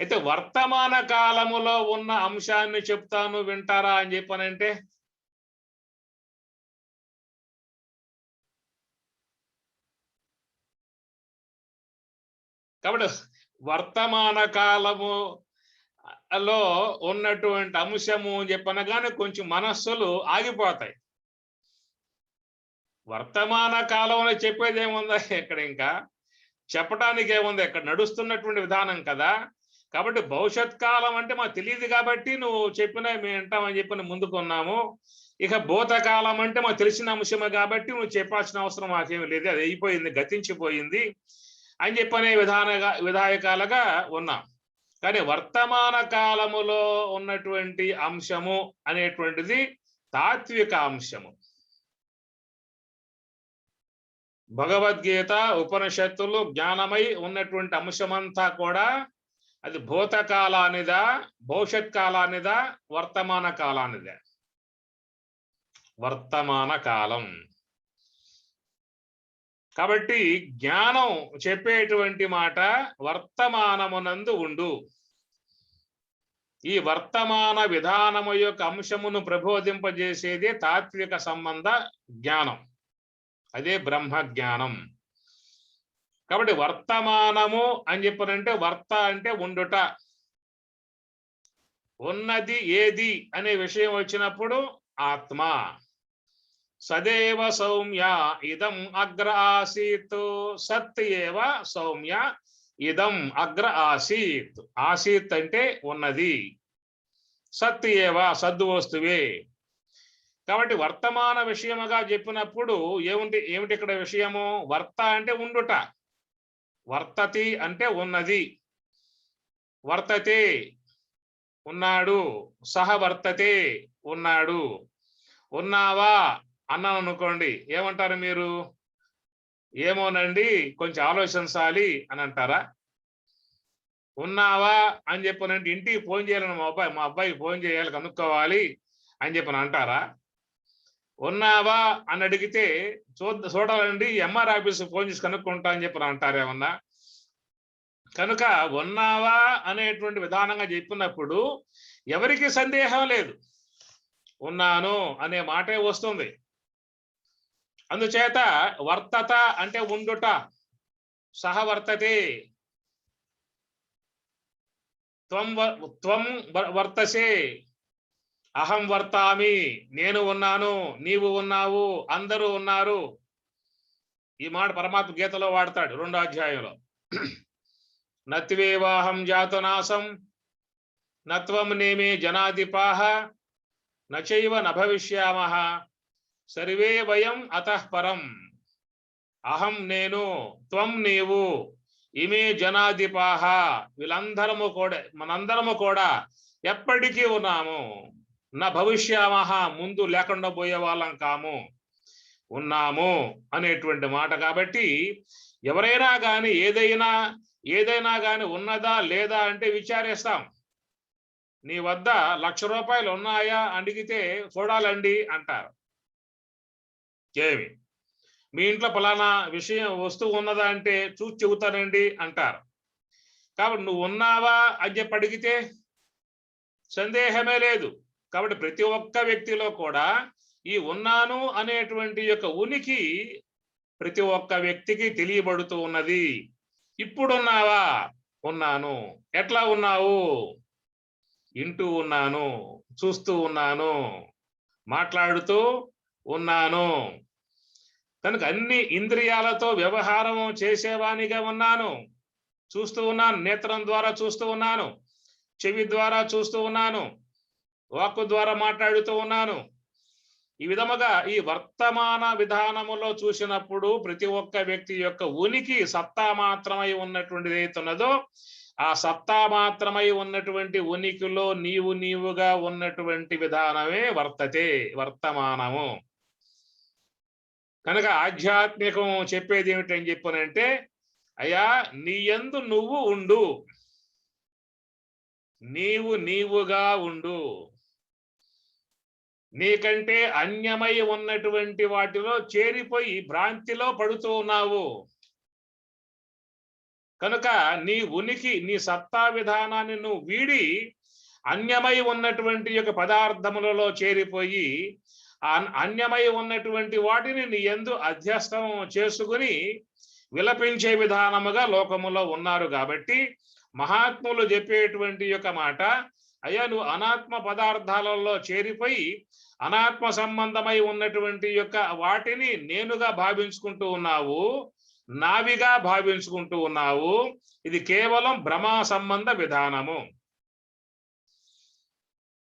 [SPEAKER 2] అయితే వర్తమాన కాలములో ఉన్న అంశాన్ని చెప్తాను వింటారా అని చెప్పనంటే కాబట్టి వర్తమాన కాలములో ఉన్నటువంటి అంశము చెప్పనగానే కొంచెం మనస్సులు ఆగిపోతాయి. వర్తమాన కాలంలో చెప్పేది ఏముందా ఇక్కడ, ఇంకా చెప్పడానికి ఏముంది, ఇక్కడ నడుస్తున్నటువంటి విధానం కదా. కాబట్టి భవిష్యత్ కాలం అంటే మాకు తెలియదు కాబట్టి నువ్వు చెప్పినా మేము వింటామని చెప్పి ముందుకున్నాము. ఇక భూతకాలం అంటే మాకు తెలిసిన అంశమే కాబట్టి నువ్వు చెప్పాల్సిన అవసరం మాకేమీ లేదు, అది అయిపోయింది, గతించిపోయింది అని చెప్పనే విధాయకాలుగా ఉన్నాం. కానీ వర్తమాన కాలములో ఉన్నటువంటి అంశము అనేటువంటిది తాత్విక అంశము. భగవద్గీత ఉపనిషత్తులు జ్ఞానమై ఉన్నటువంటి అంశమంతా కూడా అది భూతకాలానిదా, భవిష్యత్ కాలానిదా, వర్తమాన కాలానిదా? వర్తమాన కాలం. కాబట్టి జ్ఞానం చెప్పేటువంటి మాట వర్తమానమునందు ఉండు. ఈ వర్తమాన విధానము యొక్క అంశమును ప్రబోధింపజేసేదే తాత్విక సంబంధ జ్ఞానం, అదే బ్రహ్మ జ్ఞానం. కాబట్టి వర్తమానము అని చెప్పనంటే వర్త అంటే ఉండుట, ఉన్నది ఏది అనే విషయం వచ్చినప్పుడు ఆత్మ. సదేవ సౌమ్య ఇదం అగ్ర ఆసీత్, సత్ ఏవ సౌమ్య ఇదం అగ్ర ఆసీత్. ఆసీత్ అంటే ఉన్నది, సత్ ఏవ సద్దు వస్తువే. కాబట్టి వర్తమాన విషయముగా చెప్పినప్పుడు ఏమిటి ఇక్కడ విషయము? వర్త అంటే ఉండుట, వర్తతి అంటే ఉన్నది, వర్తతే ఉన్నాడు, సహ వర్తతే ఉన్నాడు. ఉన్నావా అన్నాను అనుకోండి, ఏమంటారు మీరు? ఏమోనండి కొంచెం ఆలోచించాలి అని అంటారా? ఉన్నావా అని చెప్పనంటే ఇంటికి ఫోన్ చేయాలని మా అబ్బాయికి ఫోన్ చేయాలి, కనుక్కోవాలి అని చెప్పని అంటారా? ఉన్నావా అని అడిగితే చూడాలండి ఎంఆర్ ఆఫీస్ ఫోన్ చేసి కనుక్కుంటా అని చెప్పని అంటారేమన్నా? కనుక ఉన్నావా అనేటువంటి విధానంగా చెప్పినప్పుడు ఎవరికి సందేహం లేదు, ఉన్నాను అనే మాటే వస్తుంది. అందుచేత వర్తత అంటే ఉండుట, సహవర్తతే, త్వం వర్తసే, అహం వర్తామి, నేను ఉన్నాను, నీవు ఉన్నావు, అందరూ ఉన్నారు. ఈ మాట పరమాత్మ గీతలో వాడతాడు 2వ అధ్యాయంలో. నత్వేవాహం జాతునాసం నత్వం నేమే జనాధిపాః నచైవ నభవిష్యామః సర్వే వయం అతః పరం. అహం నేను, త్వం నీవు, ఇమే జనాధిపాః వీళ్ళందరము కూడా, మనందరము కూడా ఎప్పటికీ ఉన్నాము. నా భవిష్యామః ముందు లేకుండా పోయే వాళ్ళం కాము, ఉన్నాము అనేటువంటి మాట. కాబట్టి ఎవరైనా కానీ ఏదైనా కానీ ఉన్నదా లేదా అంటే విచారిస్తాం. నీ వద్ద 1,00,000 రూపాయలు ఉన్నాయా అడిగితే చూడాలండి అంటారు. ఏమి మీ ఇంట్లో ఫలానా విషయం వస్తువు ఉన్నదా అంటే చూసి చెబుతానండి అంటారు. కాబట్టి నువ్వు ఉన్నావా అని చెప్పి అడిగితే సందేహమే లేదు. కాబట్టి ప్రతి ఒక్క వ్యక్తిలో కూడా ఈ ఉన్నాను అనేటువంటి యొక్క ఉనికి ప్రతి ఒక్క వ్యక్తికి తెలియబడుతూ ఉన్నది. ఇప్పుడున్నావా? ఉన్నాను. ఎట్లా ఉన్నావు? వింటూ ఉన్నాను, చూస్తూ ఉన్నాను, మాట్లాడుతూ ఉన్నాను. కనుక అన్ని ఇంద్రియాలతో వ్యవహారం చేసేవానిగా ఉన్నాను. చూస్తూ ఉన్నాను, నేత్రం ద్వారా చూస్తూ ఉన్నాను, చెవి ద్వారా చూస్తూ ఉన్నాను, వాక్కు ద్వారా మాట్లాడుతూ ఉన్నాను. ఈ విధముగా ఈ వర్తమాన విధానములో చూసినప్పుడు ప్రతి ఒక్క వ్యక్తి యొక్క ఉనికి సత్తా మాత్రమై ఉన్నటువంటిది ఏతున్నదో ఆ సత్తా మాత్రమై ఉన్నటువంటి ఉనికిలో నీవుగా ఉన్నటువంటి విధానమే వర్తమానము. కనుక ఆధ్యాత్మికం చెప్పేది ఏమిటని చెప్పానంటే, అయ్యా నీ యందు నువ్వు ఉండు, నీవుగా ఉండు. నీకంటే అన్యమై ఉన్నటువంటి వాటిలో చేరిపోయి భ్రాంతిలో పడుతూ ఉన్నావు. కనుక నీ ఉనికి, నీ సత్తా విధానాన్ని నువ్వు వీడి అన్యమై ఉన్నటువంటి యొక్క పదార్థములలో చేరిపోయి అన్యమై ఉన్నటువంటి వాటిని నీ యందు అధ్యస్థం చేసుకుని విలపించే విధానముగా లోకములో ఉన్నారు. కాబట్టి మహాత్ములు చెప్పేటువంటి యొక్క మాట, అయ్యా నువ్వు అనాత్మ పదార్థాలలో చేరిపోయి అనాత్మ సంబంధమై ఉన్నటువంటి యొక్క వాటిని నేనుగా భావించుకుంటూ ఉన్నావు, నావిగా భావించుకుంటూ ఉన్నావు. ఇది కేవలం భ్రమా సంబంధ విధానము.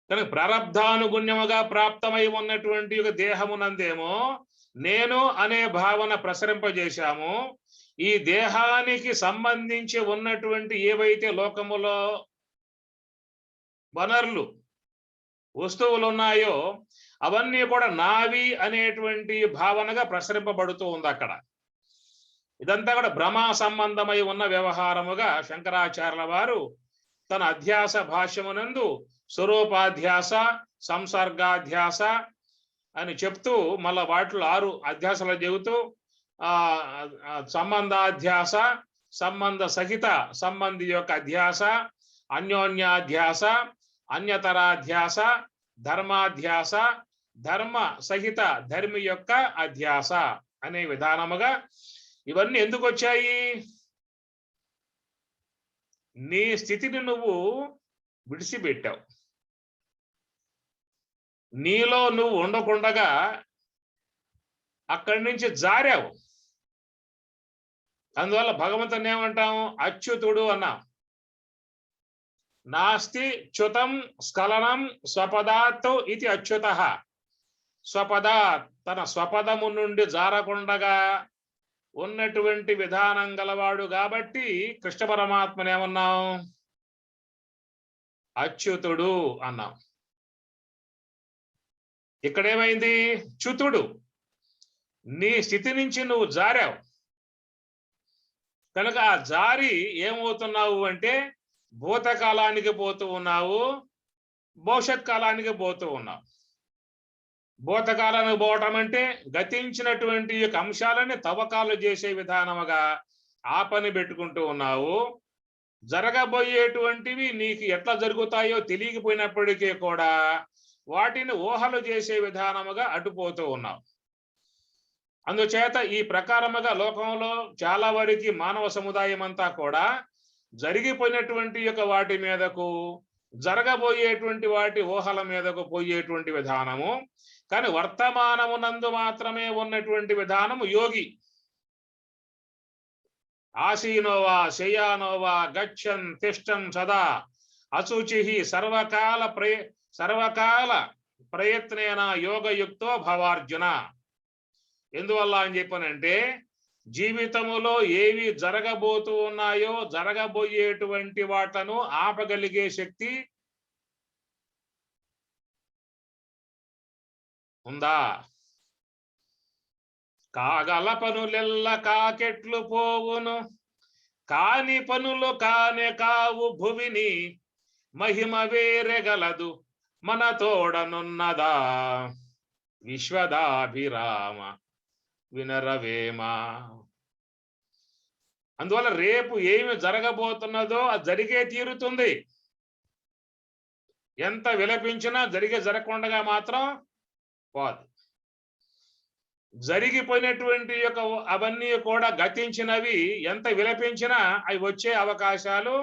[SPEAKER 2] కనుక ప్రారబ్ధానుగుణ్యముగా ప్రాప్తమై ఉన్నటువంటి ఒక దేహమునందేమో నేను అనే భావన ప్రసరింపజేశాము. ఈ దేహానికి సంబంధించి ఉన్నటువంటి ఏవైతే లోకములో వనరులు, వస్తువులు ఉన్నాయో అవన్నీ కూడా నావి అనేటువంటి భావనగా ప్రసరింపబడుతూ ఉంది అక్కడ. ఇదంతా కూడా భ్రమా సంబంధమై ఉన్న వ్యవహారముగా శంకరాచార్యుల వారు తన అధ్యాస భాష్యమునందు స్వరూపాధ్యాస, సంసర్గాధ్యాస అని చెప్తూ మళ్ళా వాటిలో 6 అధ్యాసలు చెబుతూ సంబంధాధ్యాస, సంబంధ సహిత సంబంధి యొక్క అధ్యాస, అన్యోన్యాధ్యాస, అన్యతరాధ్యాస, ధర్మాధ్యాస, ధర్మ సహిత ధర్మి యొక్క అధ్యాస అనే విధానముగా ఇవన్నీ ఎందుకు వచ్చాయి? నీ స్థితిని నువ్వు విడిచిపెట్టావు, నీలో నువ్వు ఉండకుండగా అక్కడి నుంచి జారావు. అందువల్ల భగవంతుని ఏమంటాము? అచ్యుతుడు అన్నాం. నాస్తి చ్యుతం స్ఖలనం స్వపదాత్ ఇది అచ్యుత. స్వపదాత్ తన స్వపదము నుండి జారకుండగా ఉన్నటువంటి విధానం గలవాడు కాబట్టి కృష్ణ పరమాత్మని ఏమన్నాం? అచ్యుతుడు అన్నాం. ఇక్కడేమైంది? చ్యుతుడు. నీ స్థితి నుంచి నువ్వు జారావు. కనుక ఆ జారి ఏమవుతున్నావు అంటే భూతకాలానికి పోతూ ఉన్నావు, భవిష్యత్ కాలానికి పోతూ ఉన్నావు. భూతకాలానికి పోవటం అంటే గతించినటువంటి యొక్క అంశాలని తవ్వకాలు చేసే విధానముగా ఆ పని పెట్టుకుంటూ ఉన్నావు. జరగబోయేటువంటివి నీకు ఎట్లా జరుగుతాయో తెలియకపోయినప్పటికీ కూడా వాటిని ఊహలు చేసే విధానముగా అటుపోతూ ఉన్నావు. అందుచేత ఈ ప్రకారముగా లోకంలో చాలా వరకు మానవ సముదాయం అంతా కూడా జరిగిపోయినటువంటి యొక్క వాటి మీదకు, జరగబోయేటువంటి వాటి ఊహల మీదకు పోయేటువంటి విధానము. కానీ వర్తమానమునందు మాత్రమే ఉన్నటువంటి విధానము యోగి. ఆసీనోవా శయానోవా గచ్చన్ తిష్టం సదా అశుచి సర్వకాల ప్రయత్నేన యోగయుక్తో భవార్జున. ఎందువల్ల అని చెప్పానంటే జీవితములో ఏవి జరగబోతూ ఉన్నాయో జరగబోయేటువంటి వాటను ఆపగలిగే శక్తి ఉందా? కాగల పనులెల్ల కాకెట్లు పోవును, కాని పనులు కానే కావు భువిని, మహిమ వేరెగలదు మన తోడనున్నదా, విశ్వదాభిరామ వినరవేమా. అందువల్ల రేపు ఏమి జరగబోతున్నదో అది జరిగే తీరుతుంది. ఎంత విలపించినా జరగకుండా మాత్రం పోదు. జరిగిపోయినటువంటి యొక్క అవన్నీ కూడా గతించినవి ఎంత విలపించినా అవి వచ్చే అవకాశాలు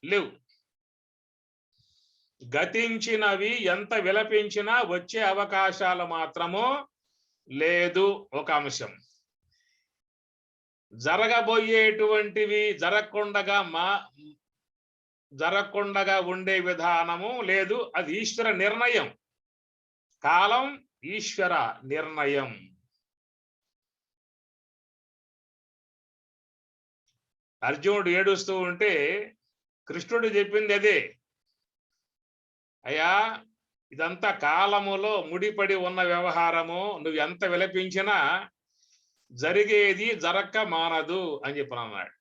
[SPEAKER 2] లేవు. గతించినవి ఎంత విలపించినా వచ్చే అవకాశాలు మాత్రము లేదు. ఒక అంశం. జరగబోయేటువంటివి జరగకుండగా ఉండే విధానము లేదు. అది ఈశ్వర నిర్ణయం. కాలం ఈశ్వర నిర్ణయం. అర్జునుడు ఏడుస్తూ ఉంటే కృష్ణుడు చెప్పింది అదే. అయ్యా, ఇదంతా కాలములో ముడిపడి ఉన్న వ్యవహారము, నువ్వు ఎంత విలపించినా జరిగేది జరక్క మానదు అని చెప్పినాడు.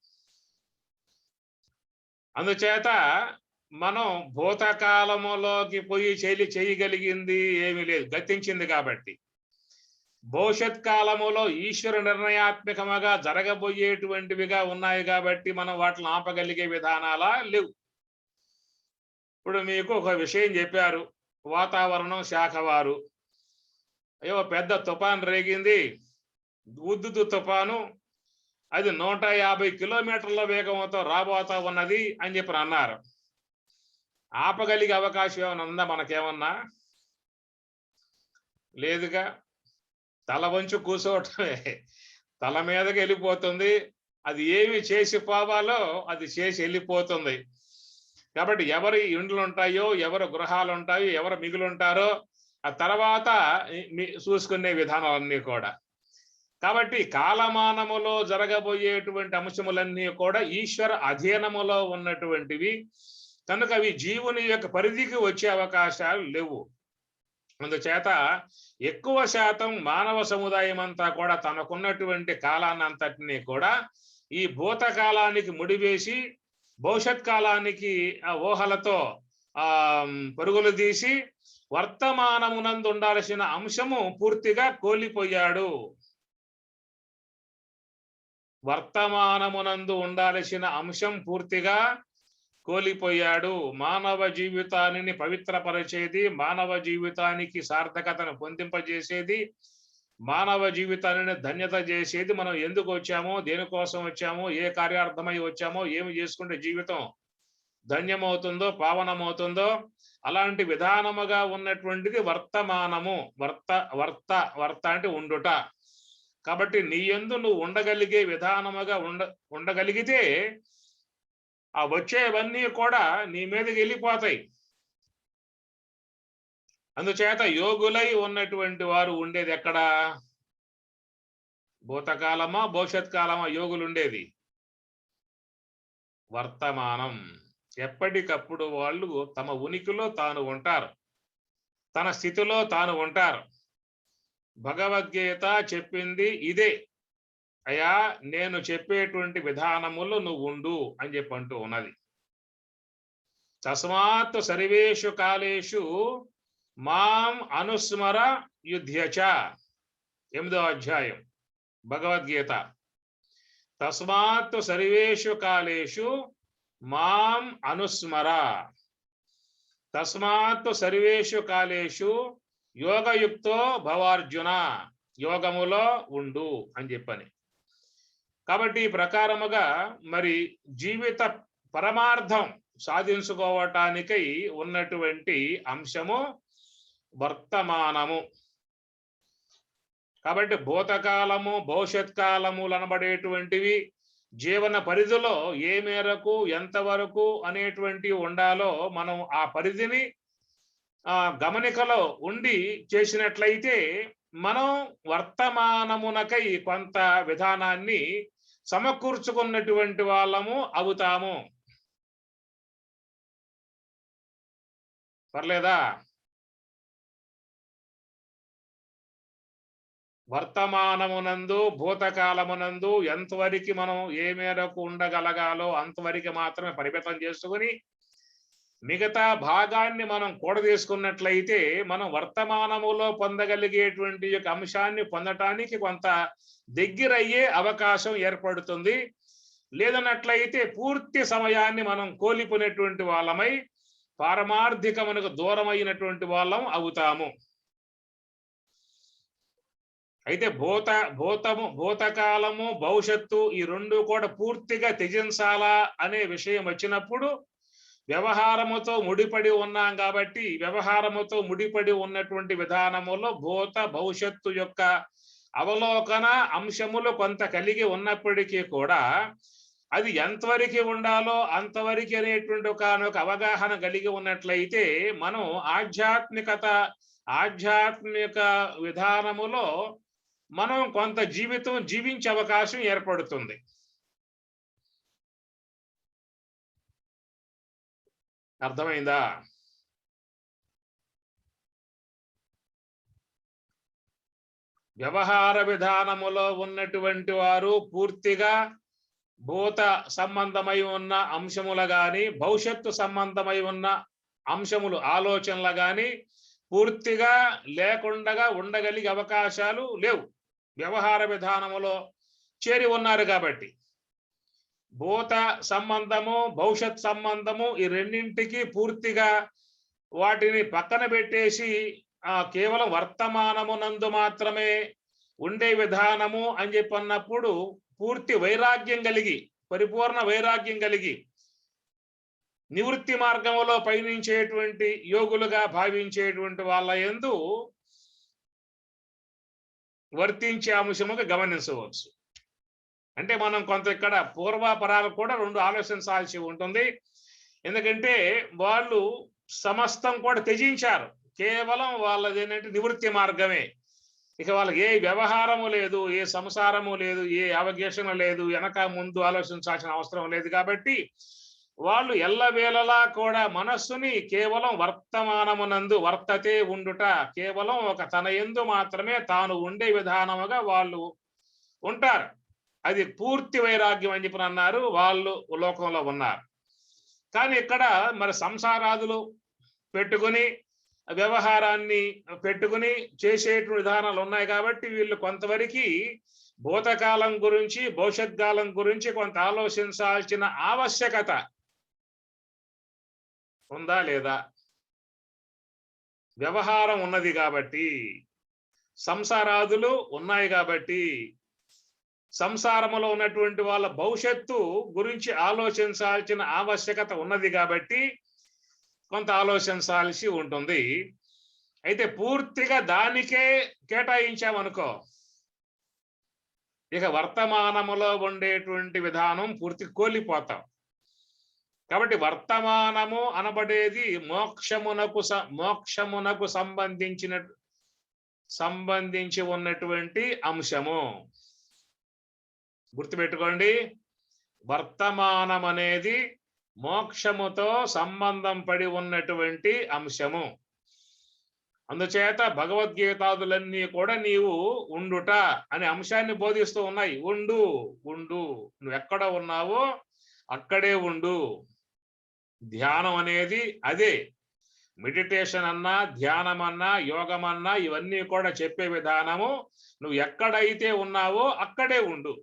[SPEAKER 2] అందుచేత మనం భూతకాలములోకి పోయి చేయగలిగింది ఏమీ లేదు, గతించింది కాబట్టి. భవిష్యత్ కాలములో ఈశ్వర నిర్ణయాత్మకముగా జరగబోయేటువంటివిగా ఉన్నాయి కాబట్టి మనం వాటిని ఆపగలిగే విధానాలా లేవు. ఇప్పుడు మీకు ఒక విషయం చెప్పారు, వాతావరణం శాఖ వారు, అయ్యో పెద్ద తుఫాన్ రేగింది, ఉద్దుతు తుఫాను, అది 150 కిలోమీటర్ల వేగంతో రాబోతా ఉన్నది అని చెప్పి అన్నారు. ఆపగలిగే అవకాశం ఏమైనా ఉందా? మనకేమన్నా లేదుగా. తల వంచు కూర్చోవటమే, తల మీదకి వెళ్ళిపోతుంది. అది ఏమి చేసి పోవాలో అది చేసి వెళ్ళిపోతుంది. కాబట్టి ఎవరి ఇండ్లు ఉంటాయో, ఎవరి గృహాలు ఉంటాయో, ఎవరు మిగులుంటారో ఆ తర్వాత చూసుకునే విధానాలన్నీ కూడా. కాబట్టి కాలమానములో జరగబోయేటువంటి అంశములన్నీ కూడా ఈశ్వర అధీనములో ఉన్నటువంటివి కనుక అవి జీవుని యొక్క పరిధికి వచ్చే అవకాశాలు లేవు. అందుచేత ఎక్కువ శాతం మానవ సముదాయం అంతా కూడా తనకున్నటువంటి కాలాన్నంతటినీ కూడా ఈ భూతకాలానికి ముడివేసి భవిష్యత్ కాలానికి ఊహలతో పరుగులు తీసి వర్తమానమునందు ఉండాల్సిన అంశము పూర్తిగా కోల్పోయాడు. వర్తమానమునందు ఉండాల్సిన అంశం పూర్తిగా కోల్పోయాడు. మానవ జీవితాన్ని పవిత్రపరిచేది, మానవ జీవితానికి సార్థకతను పొందింపజేసేది, మానవ జీవితాన్ని ధన్యత చేసేది, మనం ఎందుకు వచ్చామో, దేనికోసం వచ్చామో, ఏ కార్యార్థమై వచ్చామో, ఏమి చేసుకుంటే జీవితం ధన్యమవుతుందో పావనమవుతుందో అలాంటి విధానముగా ఉన్నటువంటిది వర్తమానము. వర్త అంటే ఉండుట. కాబట్టి నీ యందు నువ్వు ఉండగలిగే విధానముగా ఉండగలిగితే ఆ వచ్చేవన్నీ కూడా నీ మీదకి వెళ్ళిపోతాయి. అందుచేత యోగులై ఉన్నటువంటి వారు ఉండేది ఎక్కడ? భూతకాలమా భవిష్యత్ కాలమా యోగులు ఉండేది? వర్తమానం. ఎప్పటికప్పుడు వాళ్ళు తమ ఉనికిలో తాను ఉంటారు, తన స్థితిలో తాను ఉంటారు. భగవద్గీత చెప్పింది ఇదే. అయ్యా, నేను చెప్పేటువంటి విధానములు నువ్వు ఉండు అని చెప్పి అంటూ ఉన్నది. తస్మాత్ సర్వేషు కాలేషు మాం అనుస్మర యుధ్యచ. 8వ అధ్యాయం భగవద్గీత. తస్మాత్ సర్వేషు కాలేషు మాం అనుస్మర. తస్మాత్ సర్వేషు కాలేషు యోగయుక్తో భవార్జున. యోగములో ఉండు అని చెప్పని. కాబట్టి ఈ ప్రకారముగా మరి జీవిత పరమార్థం సాధించుకోవటానికై ఉన్నటువంటి అంశము వర్తమానము. కాబట్టి భూతకాలము భవిష్యత్ కాలములు అనబడేటువంటివి జీవన పరిధిలో ఏ మేరకు ఎంతవరకు అనేటువంటి ఉండాలో మనం ఆ పరిధిని గమనికలో ఉండి చేసినట్లయితే మనం వర్తమానమునకై కొంత విధానాన్ని సమకూర్చుకున్నటువంటి వాళ్ళము అవుతాము. పర్లేదా? వర్తమానమునందు భూతకాలమునందు ఎంతవరకు మనం ఏ మేరకు ఉండగలగాలో అంతవరకు మాత్రమే పరిమితం చేసుకుని మిగతా భాగాన్ని మనం కూడదీసుకున్నట్లయితే మనం వర్తమానములో పొందగలిగేటువంటి యొక్క అంశాన్ని పొందటానికి కొంత దగ్గరయ్యే అవకాశం ఏర్పడుతుంది. లేదన్నట్లయితే పూర్తి సమయాన్ని మనం కోల్పోయినటువంటి వాళ్ళమై పారమార్థికమునకు దూరమైనటువంటి వాళ్ళం అవుతాము. అయితే భూతకాలము భవిష్యత్తు ఈ రెండు కూడా పూర్తిగా త్యజించాలా అనే విషయం వచ్చినప్పుడు వ్యవహారముతో ముడిపడి ఉన్నాం కాబట్టి వ్యవహారముతో ముడిపడి ఉన్నటువంటి విధానములో భూత భవిష్యత్తు యొక్క అవలోకన అంశములు కొంత కలిగి ఉన్నప్పటికీ కూడా అది ఎంతవరకు ఉండాలో అంతవరకు అనేటువంటి ఒక అవగాహన కలిగి ఉన్నట్లయితే మనం ఆధ్యాత్మిక విధానములో మనం కొంత జీవితం జీవించే అవకాశం ఏర్పడుతుంది. అర్థమైందా? వ్యవహార విధానములో ఉన్నటువంటి వారు పూర్తిగా భూత సంబంధమై ఉన్న అంశములు గాని, భవిష్యత్తు సంబంధమై ఉన్న అంశములు ఆలోచనలు గాని పూర్తిగా లేకుండా ఉండగలిగే అవకాశాలు లేవు. వ్యవహార విధానములో చేరి ఉన్నారు కాబట్టి భూత సంబంధము, భవిష్యత్ సంబంధము ఈ రెండింటికి పూర్తిగా వాటిని పక్కన పెట్టేసి కేవలం వర్తమానమునందు మాత్రమే ఉండే విధానము అని చెప్పి అన్నప్పుడు పూర్తి వైరాగ్యం కలిగి, పరిపూర్ణ వైరాగ్యం కలిగి నివృత్తి మార్గంలో పయనించేటువంటి యోగులుగా భావించేటువంటి వాళ్ళ యందు వర్తించే అంశముగా గమనించవచ్చు. అంటే మనం కొంత ఇక్కడ పూర్వాపరాలు కూడా రెండు ఆలోచించాల్సి ఉంటుంది. ఎందుకంటే వాళ్ళు సమస్తం కూడా త్యజించారు, కేవలం వాళ్ళది ఏంటంటే నివృత్తి మార్గమే. ఇక వాళ్ళకి ఏ వ్యవహారము లేదు, ఏ సంసారము లేదు, ఏ అవగేషణ లేదు, వెనక ముందు ఆలోచించాల్సిన అవసరం లేదు. కాబట్టి వాళ్ళు ఎల్లవేళలా కూడా మనస్సుని కేవలం వర్తమానమునందు వర్తతే ఉండుట, కేవలం ఒక తన యందు మాత్రమే తాను ఉండే విధానముగా వాళ్ళు ఉంటారు. అది పూర్తి వైరాగ్యం అని చెప్పి అన్నారు. వాళ్ళు లోకంలో ఉన్నారు. కానీ ఇక్కడ మరి సంసారాదులు పెట్టుకుని వ్యవహారాన్ని పెట్టుకుని చేసేటువంటి విధానాలు ఉన్నాయి. కాబట్టి వీళ్ళు కొంతవరకు భూతకాలం గురించి, భవిష్యత్ కాలం గురించి కొంత ఆలోచించాల్సిన ఆవశ్యకత ఉందా లేదా? వ్యవహారం ఉన్నది కాబట్టి, సంసారాదులు ఉన్నాయి కాబట్టి, సంసారములో ఉన్నటువంటి వాళ్ళ భవిష్యత్తు గురించి ఆలోచించాల్సిన ఆవశ్యకత ఉన్నది కాబట్టి కొంత ఆలోచించాల్సి ఉంటుంది. అయితే పూర్తిగా దానికే కేటాయించామనుకో, ఇక వర్తమానములో ఉండేటువంటి విధానం పూర్తి కోల్పోతాం. కాబట్టి వర్తమానము అనబడేది మోక్షమునకు సంబంధించి ఉన్నటువంటి అంశము. గుర్తుపెట్టుకోండి, వర్తమానం అనేది మోక్షముతో సంబంధం పడి ఉన్నటువంటి అంశము. అందుచేత భగవద్గీతాదులన్నీ కూడా నీవు ఉండుట అనే అంశాన్ని బోధిస్తూ ఉన్నాయి. ఉండు ఉండు, నువ్వు ఎక్కడ ఉన్నావో అక్కడే ఉండు. ధ్యానం అనేది అదే. మెడిటేషన్ అన్నా, ధ్యానం అన్నా, యోగం అన్నా ఇవన్నీ కూడా చెప్పే విధానము నువ్వు ఎక్కడైతే ఉన్నావో అక్కడే ఉండు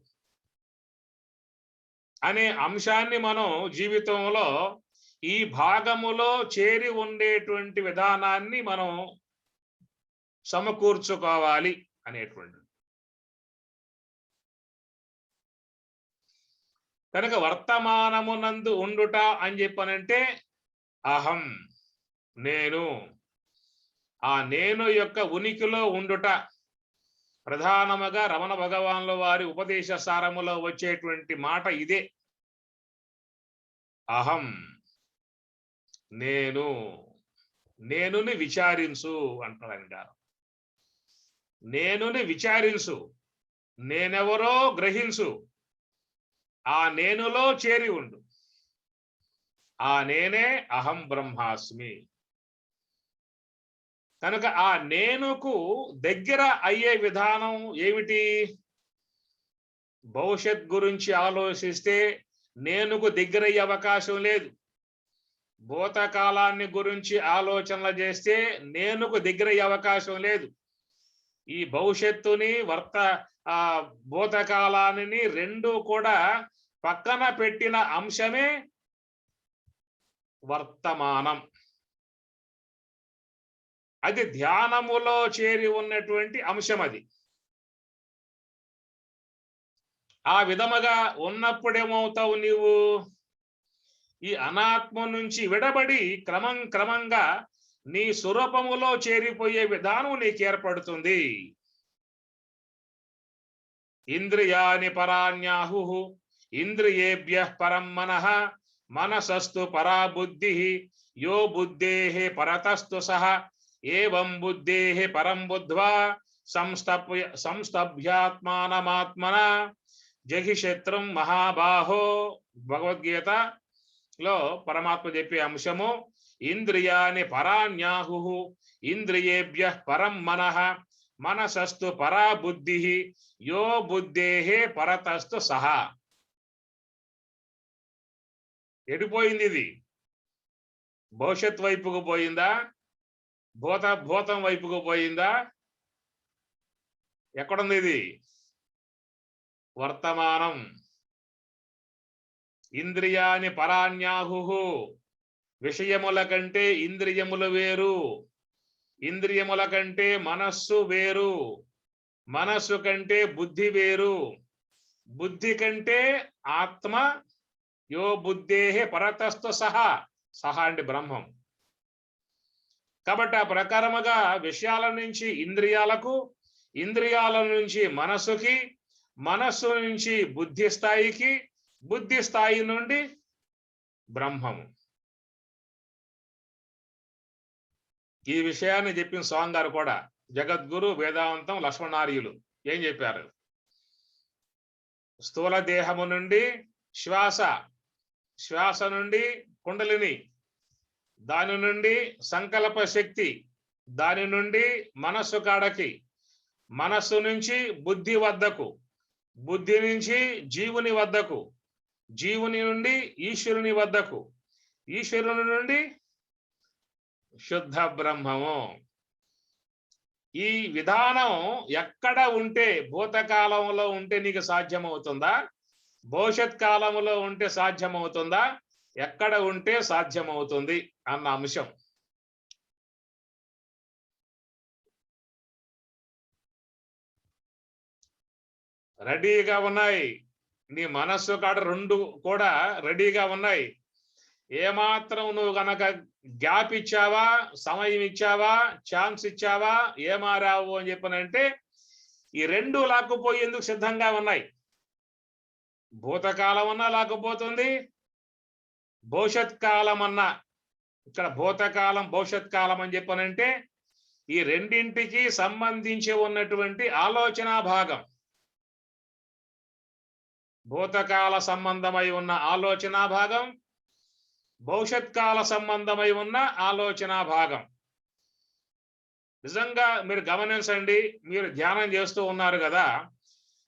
[SPEAKER 2] అనే అంశాన్ని మనం జీవితంలో ఈ భాగములో చేరి ఉండేటువంటి విధానాన్ని మనం సమకూర్చుకోవాలి అనేటువంటి. కనుక వర్తమానమునందు ఉండుట అని చెప్పనంటే అహం, నేను, ఆ నేను యొక్క ఉనికిలో ఉండుట. ప్రధానముగా రమణ భగవానుల వారి ఉపదేశ సారములో వచ్చేటువంటి మాట ఇదే. అహం, నేను, నేనుని విచారించు అంటాడు గారు. నేనుని విచారించు, నేనెవరో గ్రహించు, ఆ నేనులో చేరి ఉండు. ఆ నేనే అహం బ్రహ్మాస్మి. కనుక ఆ నేనుకు దగ్గర అయ్యే విధానం ఏమిటి? భవిష్యత్ గురించి ఆలోచిస్తే నేనుకు దగ్గరయ్యే అవకాశం లేదు. భూతకాలాన్ని గురించి ఆలోచనలు చేస్తే నేనుకు దగ్గరయ్యే అవకాశం లేదు. ఈ భవిష్యత్తుని భూతకాలాన్ని రెండు కూడా పక్కన పెట్టిన అంశమే వర్తమానం. అది ధ్యానములో చేరి ఉన్నటువంటి అంశం. అది ఆ విధముగా ఉన్నప్పుడేమవుతావు నీవు? ఈ అనాత్మ నుంచి విడబడి క్రమంగా నీ స్వరూపములో చేరిపోయే విధానం నీకు ఏర్పడుతుంది. ఇంద్రియాని పరాణ్యాహు ఇంద్రియేభ్యః పరం మనః మనసస్తు పరా బుద్ధి యో బుద్ధేః పరతస్తు సహ ఏవం బుద్ధేః పరం బుద్ధ్వా సంస్తభ్యాత్మానమాత్మన జఘి శత్రుం మహాబాహో. భగవద్గీత లో పరమాత్మ చెప్పే అంశము ఇంద్రియాని పరాన్యాహు ఇంద్రియేభ్య పరం మనః మనసస్తు పరా బుద్ధి యో బుద్ధేహే పరతస్తు సహా. ఎడిపోయింది ఇది? భవిష్యత్ వైపుకు పోయిందా? భూతం వైపుకు పోయిందా? ఎక్కడుంది ఇది? వర్తమానం. ఇంద్రియాని పరాన్యాహు, విషయముల కంటే ఇంద్రియములు వేరు, ఇంద్రియముల కంటే మనస్సు వేరు, మనస్సు కంటే బుద్ధి వేరు, బుద్ధి కంటే ఆత్మ. యో బుద్ధేహే పరతస్తు సహా, సహా అంటే బ్రహ్మం. కాబట్టి ఆ ప్రకారముగా విషయాల నుంచి ఇంద్రియాలకు, ఇంద్రియాల నుంచి మనస్సుకి, మనస్సు నుంచి బుద్ధి స్థాయికి, బుద్ధి స్థాయి నుండి బ్రహ్మము. ఈ విషయాన్ని చెప్పిన స్వామి గారు కూడా, జగద్గురు వేదాంతం లక్ష్మణార్యులు ఏం చెప్పారు? స్థూల దేహము నుండి శ్వాస, శ్వాస నుండి కుండలిని, దాని నుండి సంకల్ప శక్తి, దాని నుండి మనస్సు కాడకి, మనస్సు నుంచి బుద్ధి వద్దకు, బుద్ధి నుంచి జీవుని వద్దకు, జీవుని నుండి ఈశ్వరుని వద్దకు, ఈశ్వరుని నుండి శుద్ధ బ్రహ్మము. ఈ విధానం ఎక్కడ ఉంటే, భూతకాలంలో ఉంటే నీకు సాధ్యమవుతుందా? భవిష్యత్ కాలంలో ఉంటే సాధ్యమవుతుందా? ఎక్కడ ఉంటే సాధ్యమవుతుంది అన్న అంశం. రెడీగా ఉన్నాయి. నీ మనస్సు కాడ రెండు కూడా రెడీగా ఉన్నాయి. ఏమాత్రం నువ్వు గనక గ్యాప్ ఇచ్చావా, సమయం ఇచ్చావా, ఛాన్స్ ఇచ్చావా, ఏమారావు అని చెప్పనంటే ఈ రెండు లాక్కుపోయేందుకు సిద్ధంగా ఉన్నాయి. భూతకాలం అన్నా లాక్కుపోతుంది, భవిష్యత్ కాలం అన్నా. ఇక్కడ భూతకాలం భవిష్యత్ కాలం అని చెప్పనంటే ఈ రెండింటికి సంబంధించి ఉన్నటువంటి ఆలోచన భాగం. భూతకాల సంబంధమై ఉన్న ఆలోచన భాగం, భవిష్యత్ కాల సంబంధమై ఉన్న ఆలోచన భాగం. నిజంగా మీరు గమనించండి, మీరు ధ్యానం చేస్తూ ఉన్నారు కదా,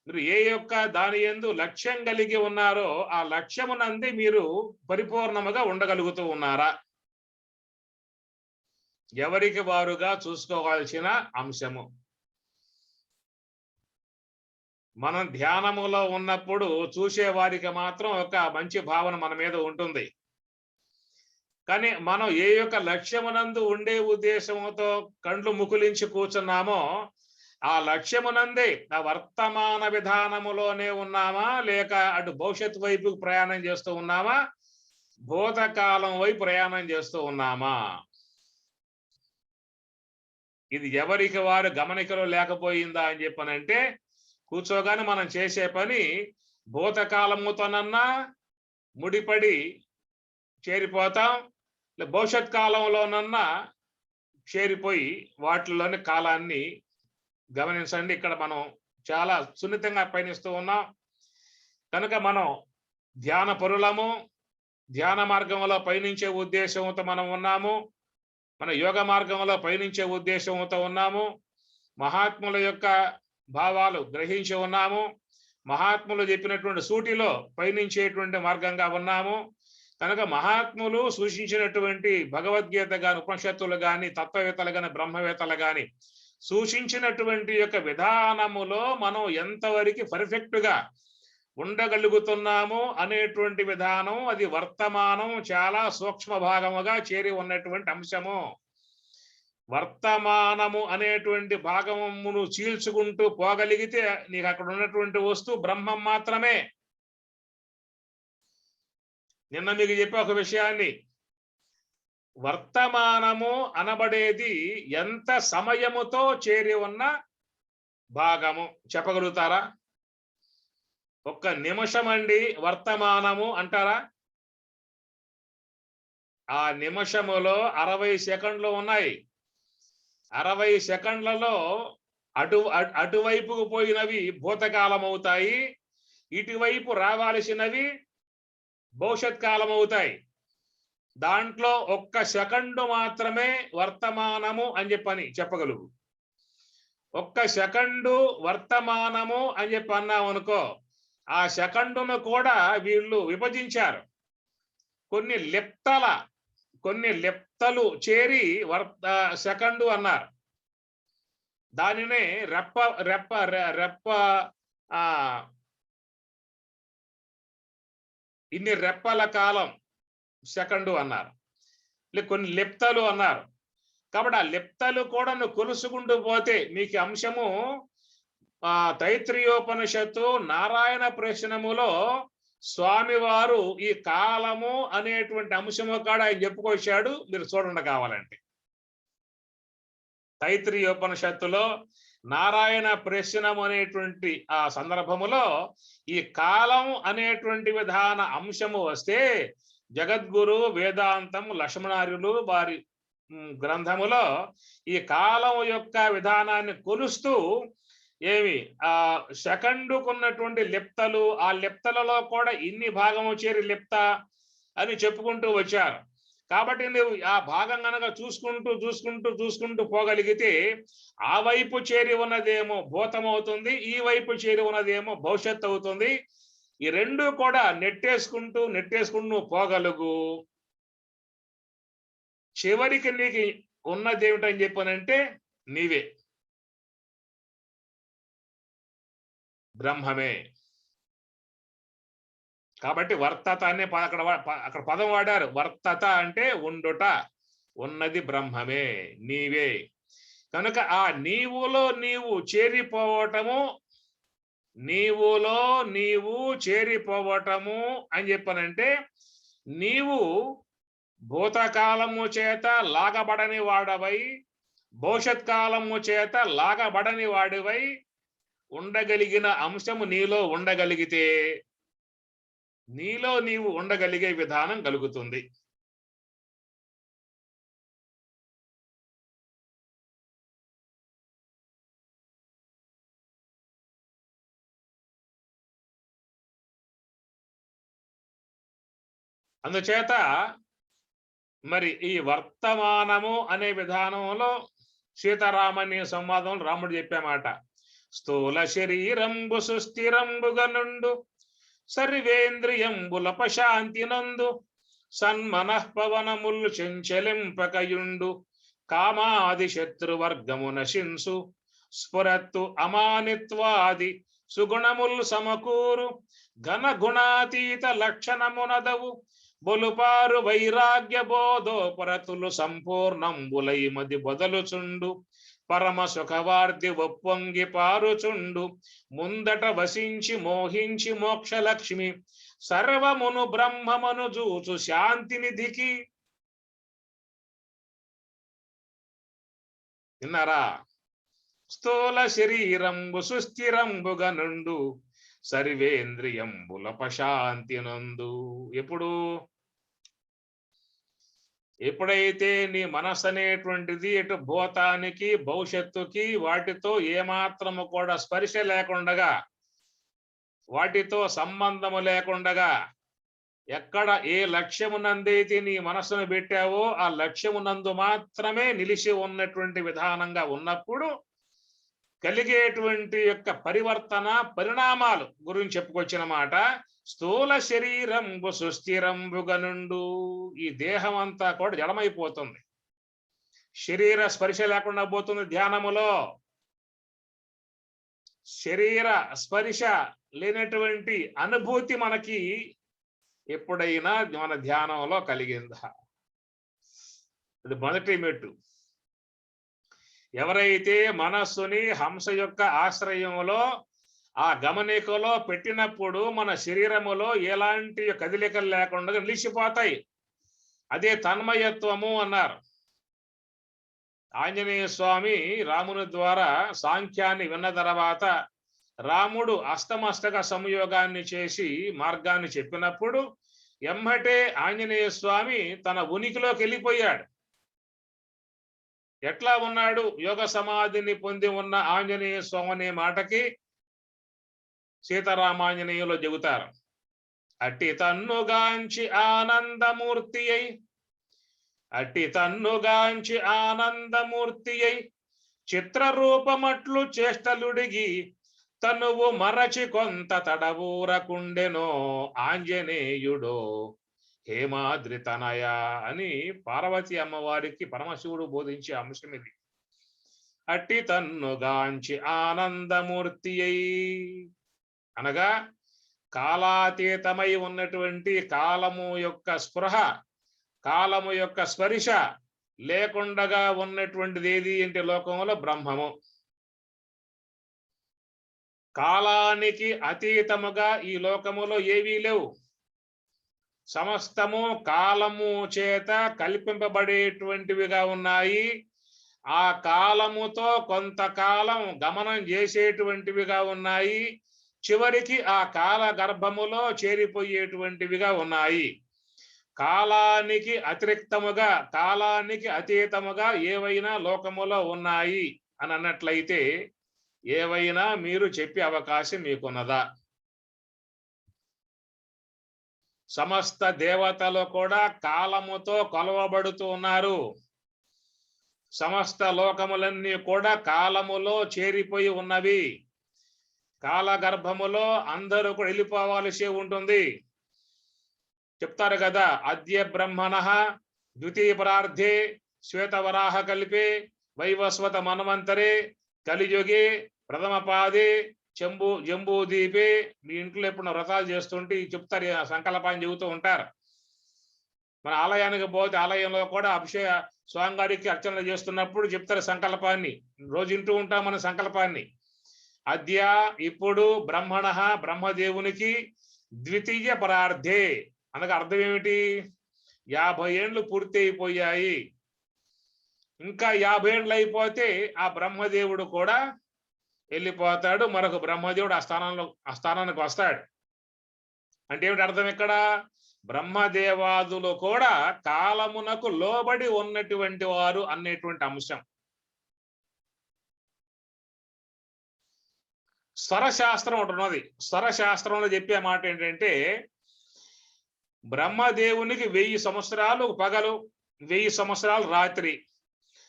[SPEAKER 2] మీరు ఏ యొక్క దాని యందు లక్ష్యం కలిగి ఉన్నారో ఆ లక్ష్యమునంది మీరు పరిపూర్ణముగా ఉండగలుగుతూ ఉన్నారా? ఎవరికి వారుగా చూసుకోవాల్సిన అంశము. మనం ధ్యానములో ఉన్నప్పుడు చూసే వారికి మాత్రం ఒక మంచి భావన మన మీద ఉంటుంది. కానీ మనం ఏ యొక్క లక్ష్యమునందు ఉండే ఉద్దేశంతో కండ్లు ముకులించి కూర్చున్నామో ఆ లక్ష్యమునందే, ఆ వర్తమాన విధానములోనే ఉన్నామా, లేక అటు భవిష్యత్ వైపు ప్రయాణం చేస్తూ ఉన్నామా, భూతకాలం వైపు ప్రయాణం చేస్తూ ఉన్నామా? ఇది ఎవరికి వారు గమనికలో లేకపోయిందా అని చెప్పనంటే, కూర్చోగానే మనం చేసే పని భూతకాలముతోనన్నా ముడిపడి చేరిపోతాం, భవిష్యత్ కాలంలోనన్నా చేరిపోయి వాటిలోని కాలాన్ని గమనించండి. ఇక్కడ మనం చాలా సున్నితంగా పయనిస్తూ ఉన్నాం కనుక మనం ధ్యాన పరులము, ధ్యాన మార్గంలో పయనించే ఉద్దేశంతో మనం ఉన్నాము, మన యోగ మార్గంలో పయనించే ఉద్దేశంతో ఉన్నాము, మహాత్ముల యొక్క భావాలు గ్రహించి ఉన్నాము, మహాత్ములు చెప్పినటువంటి సూటిలో పయనించేటువంటి మార్గంగా ఉన్నాము. కనుక మహాత్ములు సూచించినటువంటి భగవద్గీత గాని, ఉపనిషత్తులు గాని, తత్వవేత్తలు గాని, బ్రహ్మవేత్తలు గాని సూచించినటువంటి యొక్క విధానములో మనం ఎంతవరకు పర్ఫెక్ట్ గా ఉండగలుగుతున్నాము అనేటువంటి విధానం, అది వర్తమానం చాలా సూక్ష్మ భాగముగా చేరి ఉన్నటువంటి అంశము. వర్తమానము అనేటువంటి భాగమును చీల్చుకుంటూ పోగలిగితే నీకు అక్కడ ఉన్నటువంటి వస్తువు బ్రహ్మం మాత్రమే. నిన్న మీకు చెప్పే ఒక విషయాన్ని, వర్తమానము అనబడేది ఎంత సమయముతో చేరి ఉన్న భాగము చెప్పగలుగుతారా? ఒక్క నిమిషం అండి వర్తమానము అంటారా? ఆ నిమిషములో 60 సెకండ్లు ఉన్నాయి. 60 సెకండ్లలో అటువైపుకు పోయినవి భూతకాలం అవుతాయి, ఇటువైపు రావాల్సినవి భవిష్యత్ కాలం అవుతాయి. దాంట్లో ఒక్క సెకండు మాత్రమే వర్తమానము అని చెప్పగలుగు. ఒక్క సెకండు వర్తమానము అని చెప్పి అన్నాం అనుకో, ఆ సెకండును కూడా వీళ్ళు విభజించారు. కొన్ని లెప్తలు చేరి సెకండు అన్నారు. దానినే రెప్ప రెప్ప రెప్ప ఇన్ని రెప్పల కాలం సెకండు అన్నారు. కొన్ని లెప్తలు అన్నారు. కాబట్టి ఆ లెప్తలు కూడా నువ్వు కొలుసుకుంటూ పోతే మీకు అంశము తైత్రీయోపనిషత్తు నారాయణ ప్రశ్నములో స్వామివారు ఈ కాలము అనేటువంటి అంశము కాడ ఆయన చెప్పుకొచ్చాడు. మీరు చూడండి కావాలంటే తైత్రీయోపనిషత్తులో నారాయణ ప్రశ్నము అనేటువంటి ఆ సందర్భములో ఈ కాలం అనేటువంటి విధాన అంశము వస్తే జగద్గురు వేదాంతం లక్ష్మణార్యులు వారి గ్రంథములో ఈ కాలం యొక్క విధానాన్ని కొలుస్తూ ఏమి ఆ సెకండుకున్నటువంటి లెప్తలు, ఆ లెప్తలలో కూడా ఇన్ని భాగము చేరి లెప్త అని చెప్పుకుంటూ వచ్చారు. కాబట్టి నువ్వు ఆ భాగం కనుక చూసుకుంటూ పోగలిగితే ఆ వైపు చేరి ఉన్నదేమో భూతం అవుతుంది, ఈ వైపు చేరి ఉన్నదేమో భవిష్యత్తు అవుతుంది. ఈ రెండు కూడా నెట్టేసుకుంటూ నువ్వు పోగలుగు. చివరికి నీకు ఉన్నది ఏమిటని చెప్పానంటే నీవే, బ్రహ్మమే. కాబట్టి వర్తత అనే అక్కడ పదం వాడారు. వర్తత అంటే ఉండుట, ఉన్నది బ్రహ్మమే, నీవే. కనుక ఆ నీవులో నీవు చేరిపోవటము, నీవులో నీవు చేరిపోవటము అని చెప్పనంటే నీవు భూతకాలము చేత లాగబడని వాడవై, భవిష్యత్ కాలము చేత లాగబడని వాడివై ఉండగలిగిన అంశము నీలో ఉండగలిగితే నీలో నీవు ఉండగలిగే విధానం కలుగుతుంది. అందుచేత మరి ఈ వర్తమానము అనే విధానంలో సీతారామన్య సంవాదంలో రాముడు చెప్పామాట. స్థూల శరీరంబు సుస్థిరంబుగా నుండు సర్వేంద్రియంబుల పశాంతి నందు సన్మనః పవనములు చెంచలింపకయుండు కామాది శత్రువర్గము నశింసు స్ఫురత్తు అమానిత్వాది సుగుణములు సమకూరు ఘన గుణాతీత లక్షణమునదవు బొలుపారు వైరాగ్య బోధోపరతులు సంపూర్ణంబులై మది బొదలుచుండు పరమ సుఖవార్ది ఒప్పొంగి పారుచుండు ముందట వసించి మోహించి మోక్షలక్ష్మి సర్వమును బ్రహ్మమును జూచు శాంతినిధికి. విన్నారా? స్థూల శరీరంబు సుస్థిరంబుగా నుండు సర్వేంద్రియంబుల పశాంతి నందు. ఎప్పుడైతే నీ మనస్సు అనేటువంటిది ఇటు భూతానికి భవిష్యత్తుకి వాటితో ఏమాత్రము కూడా స్పర్శ లేకుండగా, వాటితో సంబంధము లేకుండగా, ఎక్కడ ఏ లక్ష్యమునందైతే నీ మనస్సును పెట్టావో ఆ లక్ష్యమునందు మాత్రమే నిలిచి ఉన్నటువంటి విధానంగా ఉన్నప్పుడు కలిగేటువంటి యొక్క పరిణామాలు గురించి చెప్పుకొచ్చిన మాట. స్థూల శరీరంబు సుస్థిరంబుగా నుండు. ఈ దేహం అంతా కూడా జడమైపోతుంది, శరీర స్పర్శ లేకుండా పోతుంది. ధ్యానములో శరీర స్పర్శ లేనటువంటి అనుభూతి మనకి ఎప్పుడైనా మన ధ్యానంలో కలిగిందా? ఇది మొదటి మెట్టు. ఎవరైతే మనస్సుని హంస యొక్క ఆశ్రయంలో ఆ గమనికలో పెట్టినప్పుడు మన శరీరములో ఎలాంటి కదలికలు లేకుండా నిలిచిపోతాయి. అదే తన్మయత్వము అన్నారు. ఆంజనేయ స్వామి రాముని ద్వారా సాంఖ్యాన్ని విన్న తర్వాత రాముడు అష్టమస్తక సంయోగాన్ని చేసి మార్గాన్ని చెప్పినప్పుడు ఎమ్మటే ఆంజనేయ స్వామి తన ఉనికిలోకి వెళ్ళిపోయాడు. ఎట్లా ఉన్నాడు? యోగ సమాధిని పొంది ఉన్న ఆంజనేయ స్వామి అనే మాటకి సీతారామాంజనేయులో చెబుతారు. అట్టి తన్నుగాంచి ఆనందమూర్తి అయి అట్టి తన్నుగాంచి ఆనందమూర్తి అయి చిత్రరూపమట్లు చేష్టలుడిగి తనువు మరచి కొంత తడవూరకుండెనో ఆంజనేయుడో హేమాద్రి తనయ అని పార్వతి అమ్మవారికి పరమశివుడు బోధించే అంశం ఇది. అట్టి తన్నుగాంచి ఆనందమూర్తి అయి అనగా కాలాతీతమై ఉన్నటువంటి కాలము యొక్క స్పృహ, కాలము యొక్క స్పర్శ లేకుండగా ఉన్నటువంటిది ఏది అంటే లోకంలో బ్రహ్మము. కాలానికి అతీతముగా ఈ లోకములో ఏవీ లేవు. సమస్తము కాలము చేత కల్పింపబడేటువంటివిగా ఉన్నాయి. ఆ కాలముతో కొంతకాలం గమనం చేసేటువంటివిగా ఉన్నాయి. చివరికి ఆ కాల గర్భములో చేరిపోయేటువంటివిగా ఉన్నాయి. కాలానికి అతిరిక్తముగా, కాలానికి అతీతముగా ఏవైనా లోకములో ఉన్నాయి అని అన్నట్లయితే ఏవైనా మీరు చెప్పే అవకాశం మీకున్నదా? సమస్త దేవతలు కూడా కాలముతో కొలవబడుతూ ఉన్నారు. సమస్త లోకములన్నీ కూడా కాలములో చేరిపోయి ఉన్నవి. కాలగర్భములో అందరూ కూడా వెళ్ళిపోవాల్సి ఉంటుంది. చెప్తారు కదా, అద్య బ్రహ్మణః ద్వితీయ పరార్థే శ్వేతవరాహ కల్పే వైవస్వత మన్వంతరే కలియుగే ప్రథమ పాదే జంబూదీపే. మీ ఇంట్లో ఎప్పుడు వ్రతాలు చేస్తుంటే చెప్తారు, సంకల్పాన్ని చెబుతూ ఉంటారు. మన ఆలయానికి పోతే ఆలయంలో కూడా అభిషేక స్వామివారికి అర్చనలు చేస్తున్నప్పుడు చెప్తారు సంకల్పాన్ని. రోజు వింటూ ఉంటాం మన సంకల్పాన్ని. అద్య ఇప్పుడు బ్రహ్మణః బ్రహ్మదేవునికి ద్వితీయ పరార్థే అనగా అర్థం ఏమిటి? 50 ఏండ్లు పూర్తి అయిపోయాయి. ఇంకా 50 ఏండ్లు అయిపోతే ఆ బ్రహ్మదేవుడు కూడా వెళ్ళిపోతాడు. మరొక బ్రహ్మదేవుడు ఆ స్థానానికి వస్తాడు. అంటే ఏమిటి అర్థం? ఇక్కడ బ్రహ్మదేవాదులు కూడా కాలమునకు లోబడి ఉన్నటువంటి వారు అనేటువంటి అంశం. స్వరశాస్త్రం ఒకటి ఉన్నది. స్వరశాస్త్రంలో చెప్పే మాట ఏంటంటే బ్రహ్మదేవునికి 1000 సంవత్సరాలు పగలు, 1000 సంవత్సరాలు రాత్రి,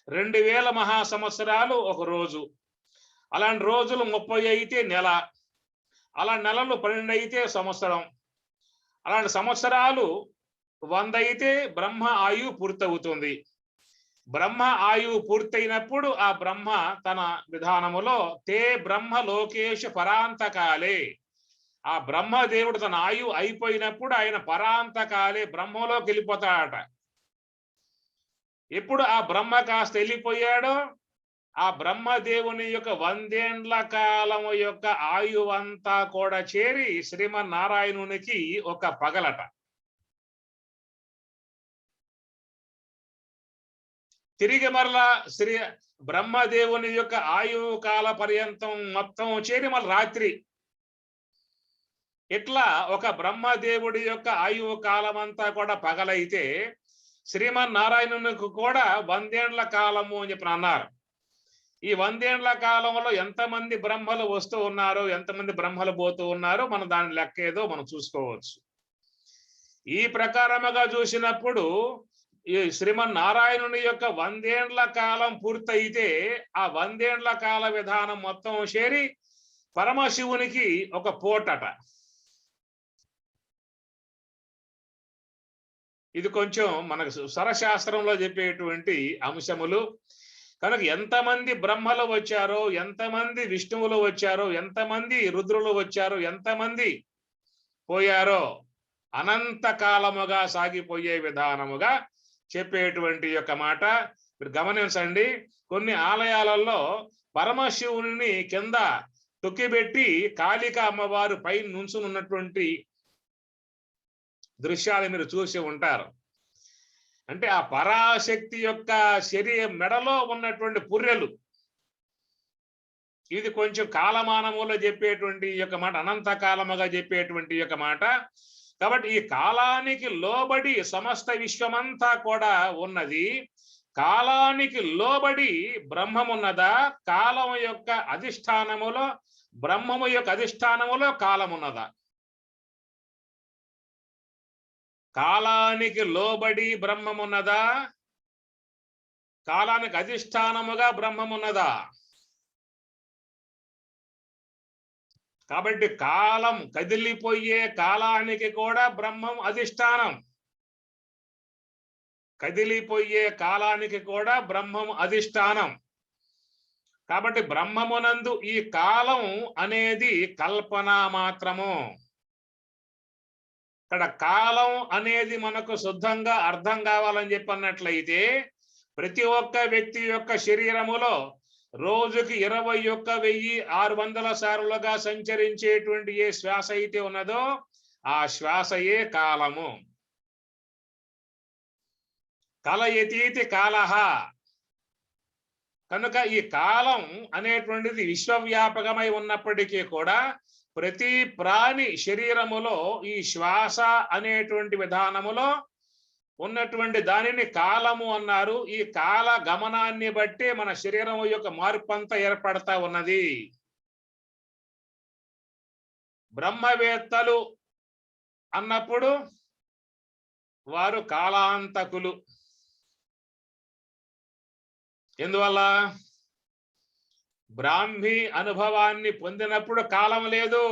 [SPEAKER 2] 2000 మహా సంవత్సరాలు ఒక రోజు. అలాంటి రోజులు 30 అయితే నెల, అలా నెలలు 12 అయితే సంవత్సరం, అలాంటి సంవత్సరాలు 100 అయితే బ్రహ్మ ఆయువు పూర్తవుతుంది. బ్రహ్మ ఆయువు పూర్తయినప్పుడు ఆ బ్రహ్మ తన విధానములో తే బ్రహ్మ లోకేశ పరాంతకాలే, ఆ బ్రహ్మదేవుడు తన ఆయువు అయిపోయినప్పుడు ఆయన పరాంతకాలే బ్రహ్మలోకి వెళ్ళిపోతాడట. ఎప్పుడు ఆ బ్రహ్మ కాస్త వెళ్ళిపోయాడో ఆ బ్రహ్మదేవుని యొక్క 100 ఏండ్ల కాలము యొక్క ఆయువంతా కూడా చేరి శ్రీమన్నారాయణునికి ఒక పగలట. తిరిగి మరలా బ్రహ్మదేవుని యొక్క ఆయువు కాల పర్యంతం మొత్తం చేరి మళ్ళీ రాత్రి. ఇట్లా ఒక బ్రహ్మదేవుడి యొక్క ఆయువు కాలం అంతా కూడా పగలైతే శ్రీమన్నారాయణునికి కూడా 100 ఏండ్ల కాలము అని చెప్పి అన్నారు. ఈ 100 ఏండ్ల కాలంలో ఎంతమంది బ్రహ్మలు వస్తూ ఉన్నారో, ఎంతమంది బ్రహ్మలు పోతూ ఉన్నారో మనం దాని లెక్క ఏదో మనం చూసుకోవచ్చు. ఈ ప్రకారముగా చూసినప్పుడు ఈ శ్రీమన్నారాయణుని యొక్క 100 ఏండ్ల కాలం పూర్తయితే ఆ 100 ఏండ్ల కాల విధానం మొత్తం చేరి పరమశివునికి ఒక పోటట. ఇది కొంచెం మనకు స్వరశాస్త్రంలో చెప్పేటువంటి అంశములు. కనుక ఎంతమంది బ్రహ్మలు వచ్చారో, ఎంతమంది విష్ణువులు వచ్చారో, ఎంతమంది రుద్రులు వచ్చారో, ఎంతమంది పోయారో అనంత కాలముగా సాగిపోయే విధానముగా చెప్పేటువంటి యొక్క మాట మీరు గమనించండి. కొన్ని ఆలయాలలో పరమశివుని కింద తొక్కిబెట్టి కాళిక అమ్మవారు పైన నుంచున్నటువంటి దృశ్యాలు మీరు చూసి ఉంటారు. అంటే ఆ పరాశక్తి యొక్క శరీరం మెడలో ఉన్నటువంటి పుర్రెలు. ఇది కొంచెం కాలమానములో చెప్పేటువంటి యొక్క మాట, అనంత కాలముగా చెప్పేటువంటి యొక్క మాట. కాబట్టి ఈ కాలానికి లోబడి సమస్త విశ్వమంతా కూడా ఉన్నది. కాలానికి లోబడి బ్రహ్మమున్నదా? కాలము యొక్క అధిష్టానములో, బ్రహ్మము యొక్క అధిష్టానములో కాలమున్నదా? కాలానికి లోబడి బ్రహ్మమున్నదా? కాలానికి అధిష్టానముగా బ్రహ్మం ఉన్నదా? కాబట్టి కాలం కదిలిపోయే కాలానికి కూడా బ్రహ్మం అధిష్టానం. కదిలిపోయే కాలానికి కూడా బ్రహ్మం అధిష్టానం. కాబట్టి బ్రహ్మమునందు ఈ కాలం అనేది కల్పన మాత్రము. ఇక్కడ కాలం అనేది మనకు శుద్ధంగా అర్థం కావాలని చెప్పన్నట్లయితే ప్రతి ఒక్క వ్యక్తి యొక్క శరీరములో రోజుకి 21,600 సార్లుగా సంచరించేటువంటి ఏ శ్వాస అయితే ఉన్నదో ఆ శ్వాసయే కాలము. కలయతీతి కాలః. కనుక ఈ కాలం అనేటువంటిది విశ్వవ్యాపకమై ఉన్నప్పటికీ కూడా ప్రతి ప్రాణి శరీరములో ఈ శ్వాస అనేటువంటి విధానములో ఉన్నటువంటి దానిని కాలము అన్నారు. ఈ కాల గమనాన్ని బట్టి మన శరీరం యొక్క మార్పు అంతా ఏర్పడతా ఉన్నది. బ్రహ్మవేత్తలు అన్నప్పుడు వారు కాలాంతకులు. ఎందువల్ల? బ్రాహ్మీ అనుభవాన్ని పొందినప్పుడు కాలం లేదు.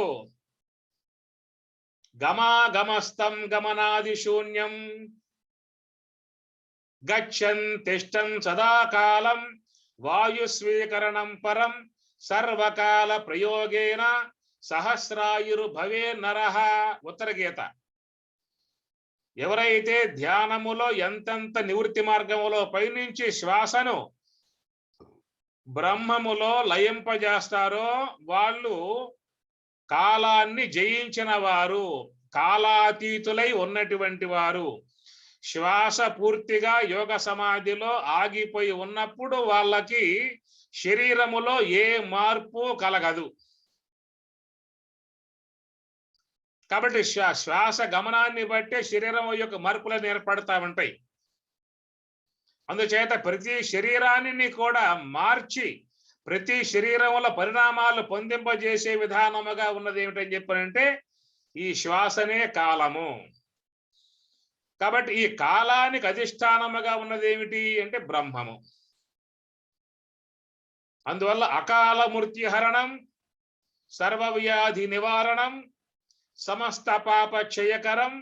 [SPEAKER 2] గమాగమస్తం గమనాది శూన్యం గచ్చన్ తిష్టన్ సదాకాలం వాయు స్వీకరణం పరం సర్వకాల ప్రయోగేన సహస్రాయురు భవే నరః. ఉత్తర గీత. ఎవరైతే ధ్యానములో ఎంతెంత నివృత్తి మార్గములో పైనుంచి శ్వాసను బ్రహ్మములో లయింపజేస్తారో వాళ్ళు కాలాన్ని జయించిన వారు, కాలాతీతులై ఉన్నటువంటి వారు. శ్వాస పూర్తిగా యోగ సమాధిలో ఆగిపోయి ఉన్నప్పుడు వాళ్ళకి శరీరములో ఏ మార్పు కలగదు. కాబట్టి శ్వాస గమనాన్ని బట్టే శరీరం యొక్క మార్పులను ఏర్పడతా ఉంటాయి. అందుచేత ప్రతి శరీరాన్ని కూడా మార్చి ప్రతి శరీరంలో పరిణామాలు పొందింపజేసే విధానముగా ఉన్నది ఏమిటని చెప్పారంటే ఈ శ్వాసనే కాలము. కాబట్టి ఈ కాలానికి అధిష్టానముగా ఉన్నది ఏమిటి అంటే బ్రహ్మము. అందువల్ల అకాల మృత్యుహరణం, సర్వవ్యాధి నివారణం, సమస్త పాప క్షయకరం,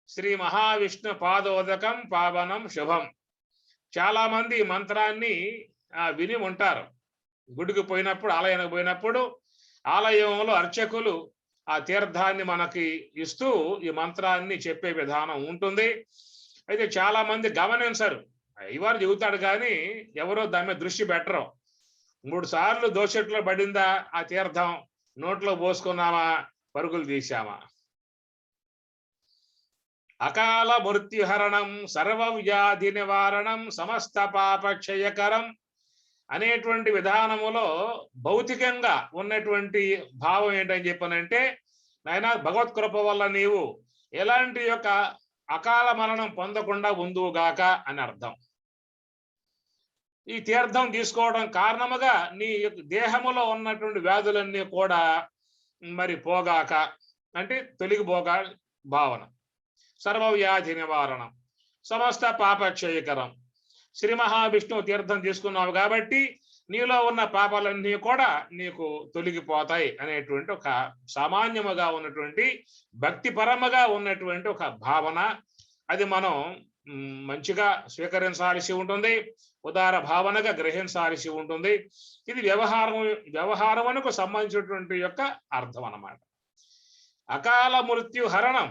[SPEAKER 2] శ్రీ మహావిష్ణు పాదోదకం పావనం శుభం. చాలా మంది ఈ మంత్రాన్ని విని ఉంటారు. గుడికి పోయినప్పుడు, ఆలయానికి పోయినప్పుడు ఆలయంలో అర్చకులు ఆ తీర్థాన్ని మనకి ఇస్తూ ఈ మంత్రాన్ని చెప్పే విధానం ఉంటుంది. అయితే చాలా మంది గమనించరు. అయ్యవారు చెబుతాడు కానీ ఎవరో దాని మీద దృష్టి పెట్టరు. 3 సార్లు దోషట్లో పడిందా ఆ తీర్థం, నోట్లో పోసుకున్నామా, పరుగులు తీశామా. అకాల మృత్యుహరణం, సర్వవ్యాధి నివారణం, సమస్త పాప క్షయకరం అనేటువంటి విధానములో భౌతికంగా ఉన్నటువంటి భావం ఏంటని చెప్పనంటే, నాయనా భగవత్కృప వల్ల నీవు ఎలాంటి యొక్క అకాల మరణం పొందకుండా ఉందువుగాక అని అర్థం. ఈ తీర్థం తీసుకోవడం కారణముగా నీ దేహములో ఉన్నటువంటి వ్యాధులన్నీ కూడా మరి పోగాక అంటే తొలగిపోగా భావన. సర్వవ్యాధి నివారణం, సమస్త పాపక్షయకరం. శ్రీ మహావిష్ణువు తీర్థం తీసుకున్నావు కాబట్టి నీలో ఉన్న పాపాలన్నీ కూడా నీకు తొలగిపోతాయి అనేటువంటి ఒక సామాన్యముగా ఉన్నటువంటి భక్తిపరముగా ఉన్నటువంటి ఒక భావన. అది మనం మంచిగా స్వీకరించాల్సి ఉంటుంది, ఉదార భావనగా గ్రహించాల్సి ఉంటుంది. ఇది వ్యవహారమునకు సంబంధించినటువంటి యొక్క అర్థం అన్నమాట. అకాల మృత్యు హరణం,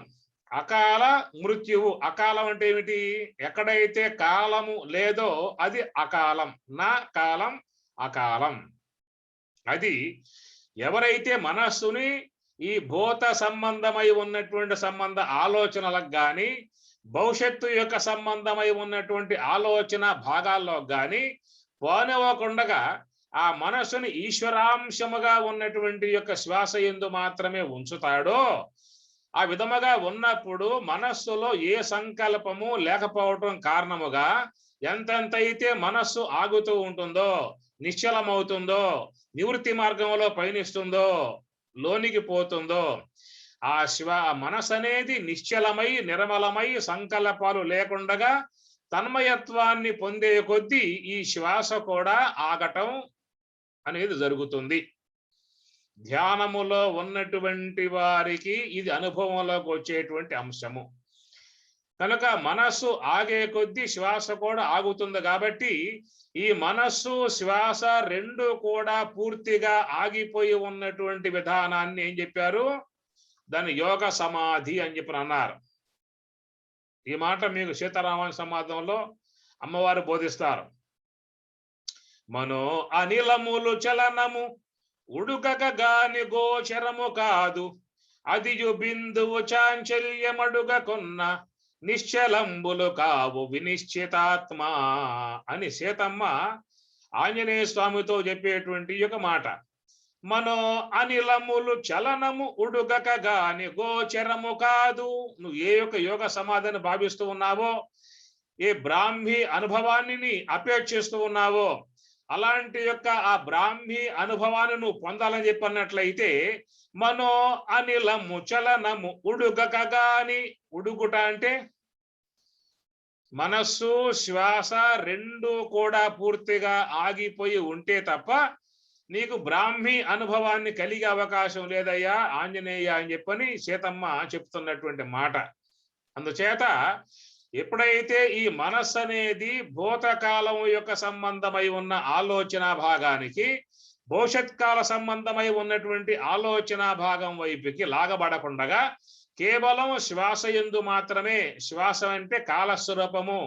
[SPEAKER 2] అకాల మృత్యువు. అకాలం అంటే ఏమిటి? ఎక్కడైతే కాలము లేదో అది అకాలం. నా కాలం అకాలం. అది ఎవరైతే మనస్సుని ఈ భూత సంబంధమై ఉన్నటువంటి సంబంధ ఆలోచనలకు కానీ భవిష్యత్తు యొక్క సంబంధమై ఉన్నటువంటి ఆలోచన భాగాల్లో కానీ పోనివ్వకుండా ఆ మనస్సుని ఈశ్వరాంశముగా ఉన్నటువంటి యొక్క శ్వాస యందు మాత్రమే ఉంచుతాడో, ఆ విధముగా ఉన్నప్పుడు మనస్సులో ఏ సంకల్పము లేకపోవటం కారణముగా ఎంతెంతైతే మనస్సు ఆగుతూ ఉంటుందో, నిశ్చలమవుతుందో, నివృత్తి మార్గంలో పయనిస్తుందో, లోనికి పోతుందో, ఆ మనసు అనేది నిశ్చలమై నిర్మలమై సంకల్పాలు లేకుండగా తన్మయత్వాన్ని పొందే కొద్దీ ఈ శ్వాస కూడా ఆగటం అనేది జరుగుతుంది. ధ్యానములో ఉన్నటువంటి వారికి ఇది అనుభవంలోకి వచ్చేటువంటి అంశము. కనుక మనస్సు ఆగే కొద్దీ శ్వాస కూడా ఆగుతుంది. కాబట్టి ఈ మనస్సు శ్వాస రెండు కూడా పూర్తిగా ఆగిపోయి ఉన్నటువంటి విధానాన్ని ఏం చెప్పారు? దాన్ని యోగ సమాధి అని చెప్పి అన్నారు. ఈ మాట మీకు సీతారామ సమాధంలో అమ్మవారు బోధిస్తారు. మనో అనిలములు చలనము ఉడుకక గాని గోచరము కాదు, అదియు బిందువు చాంచల్యమడుగకున్న నిశ్చలంబులు కావు వినిశ్చితాత్మ అని సీతమ్మ ఆంజనేయ స్వామితో చెప్పేటువంటి ఒక మాట. మనో అనిలములు చలనము ఉడుగక గాని గోచరము కాదు. నువ్వు ఏ యొక్క యోగ సమాధిని భావిస్తూ ఉన్నావో, ఏ బ్రాహ్మీ అనుభవాన్ని అపేక్షిస్తూ ఉన్నావో, అలాంటి యొక్క ఆ బ్రాహ్మీ అనుభవాన్ని నువ్వు పొందాలని చెప్పన్నట్లయితే మనో అనిలము చలనము ఉడుగక గాని, ఉడుగుట అంటే మనస్సు శ్వాస రెండు కూడా పూర్తిగా ఆగిపోయి ఉంటే తప్ప నీకు బ్రాహ్మీ అనుభవాన్ని కలిగే అవకాశం లేదయ్యా ఆంజనేయ అని చెప్పని సీతమ్మ చెప్తున్నటువంటి మాట. అందుచేత ఎప్పుడైతే ఈ మనస్సు అనేది భూతకాలం యొక్క సంబంధమై ఉన్న ఆలోచన భాగానికి భవిష్యత్కాల సంబంధమై ఉన్నటువంటి ఆలోచన భాగం వైపుకి లాగబడకుండగా కేవలం శ్వాస యందు మాత్రమే, శ్వాస అంటే కాలస్వరూపము,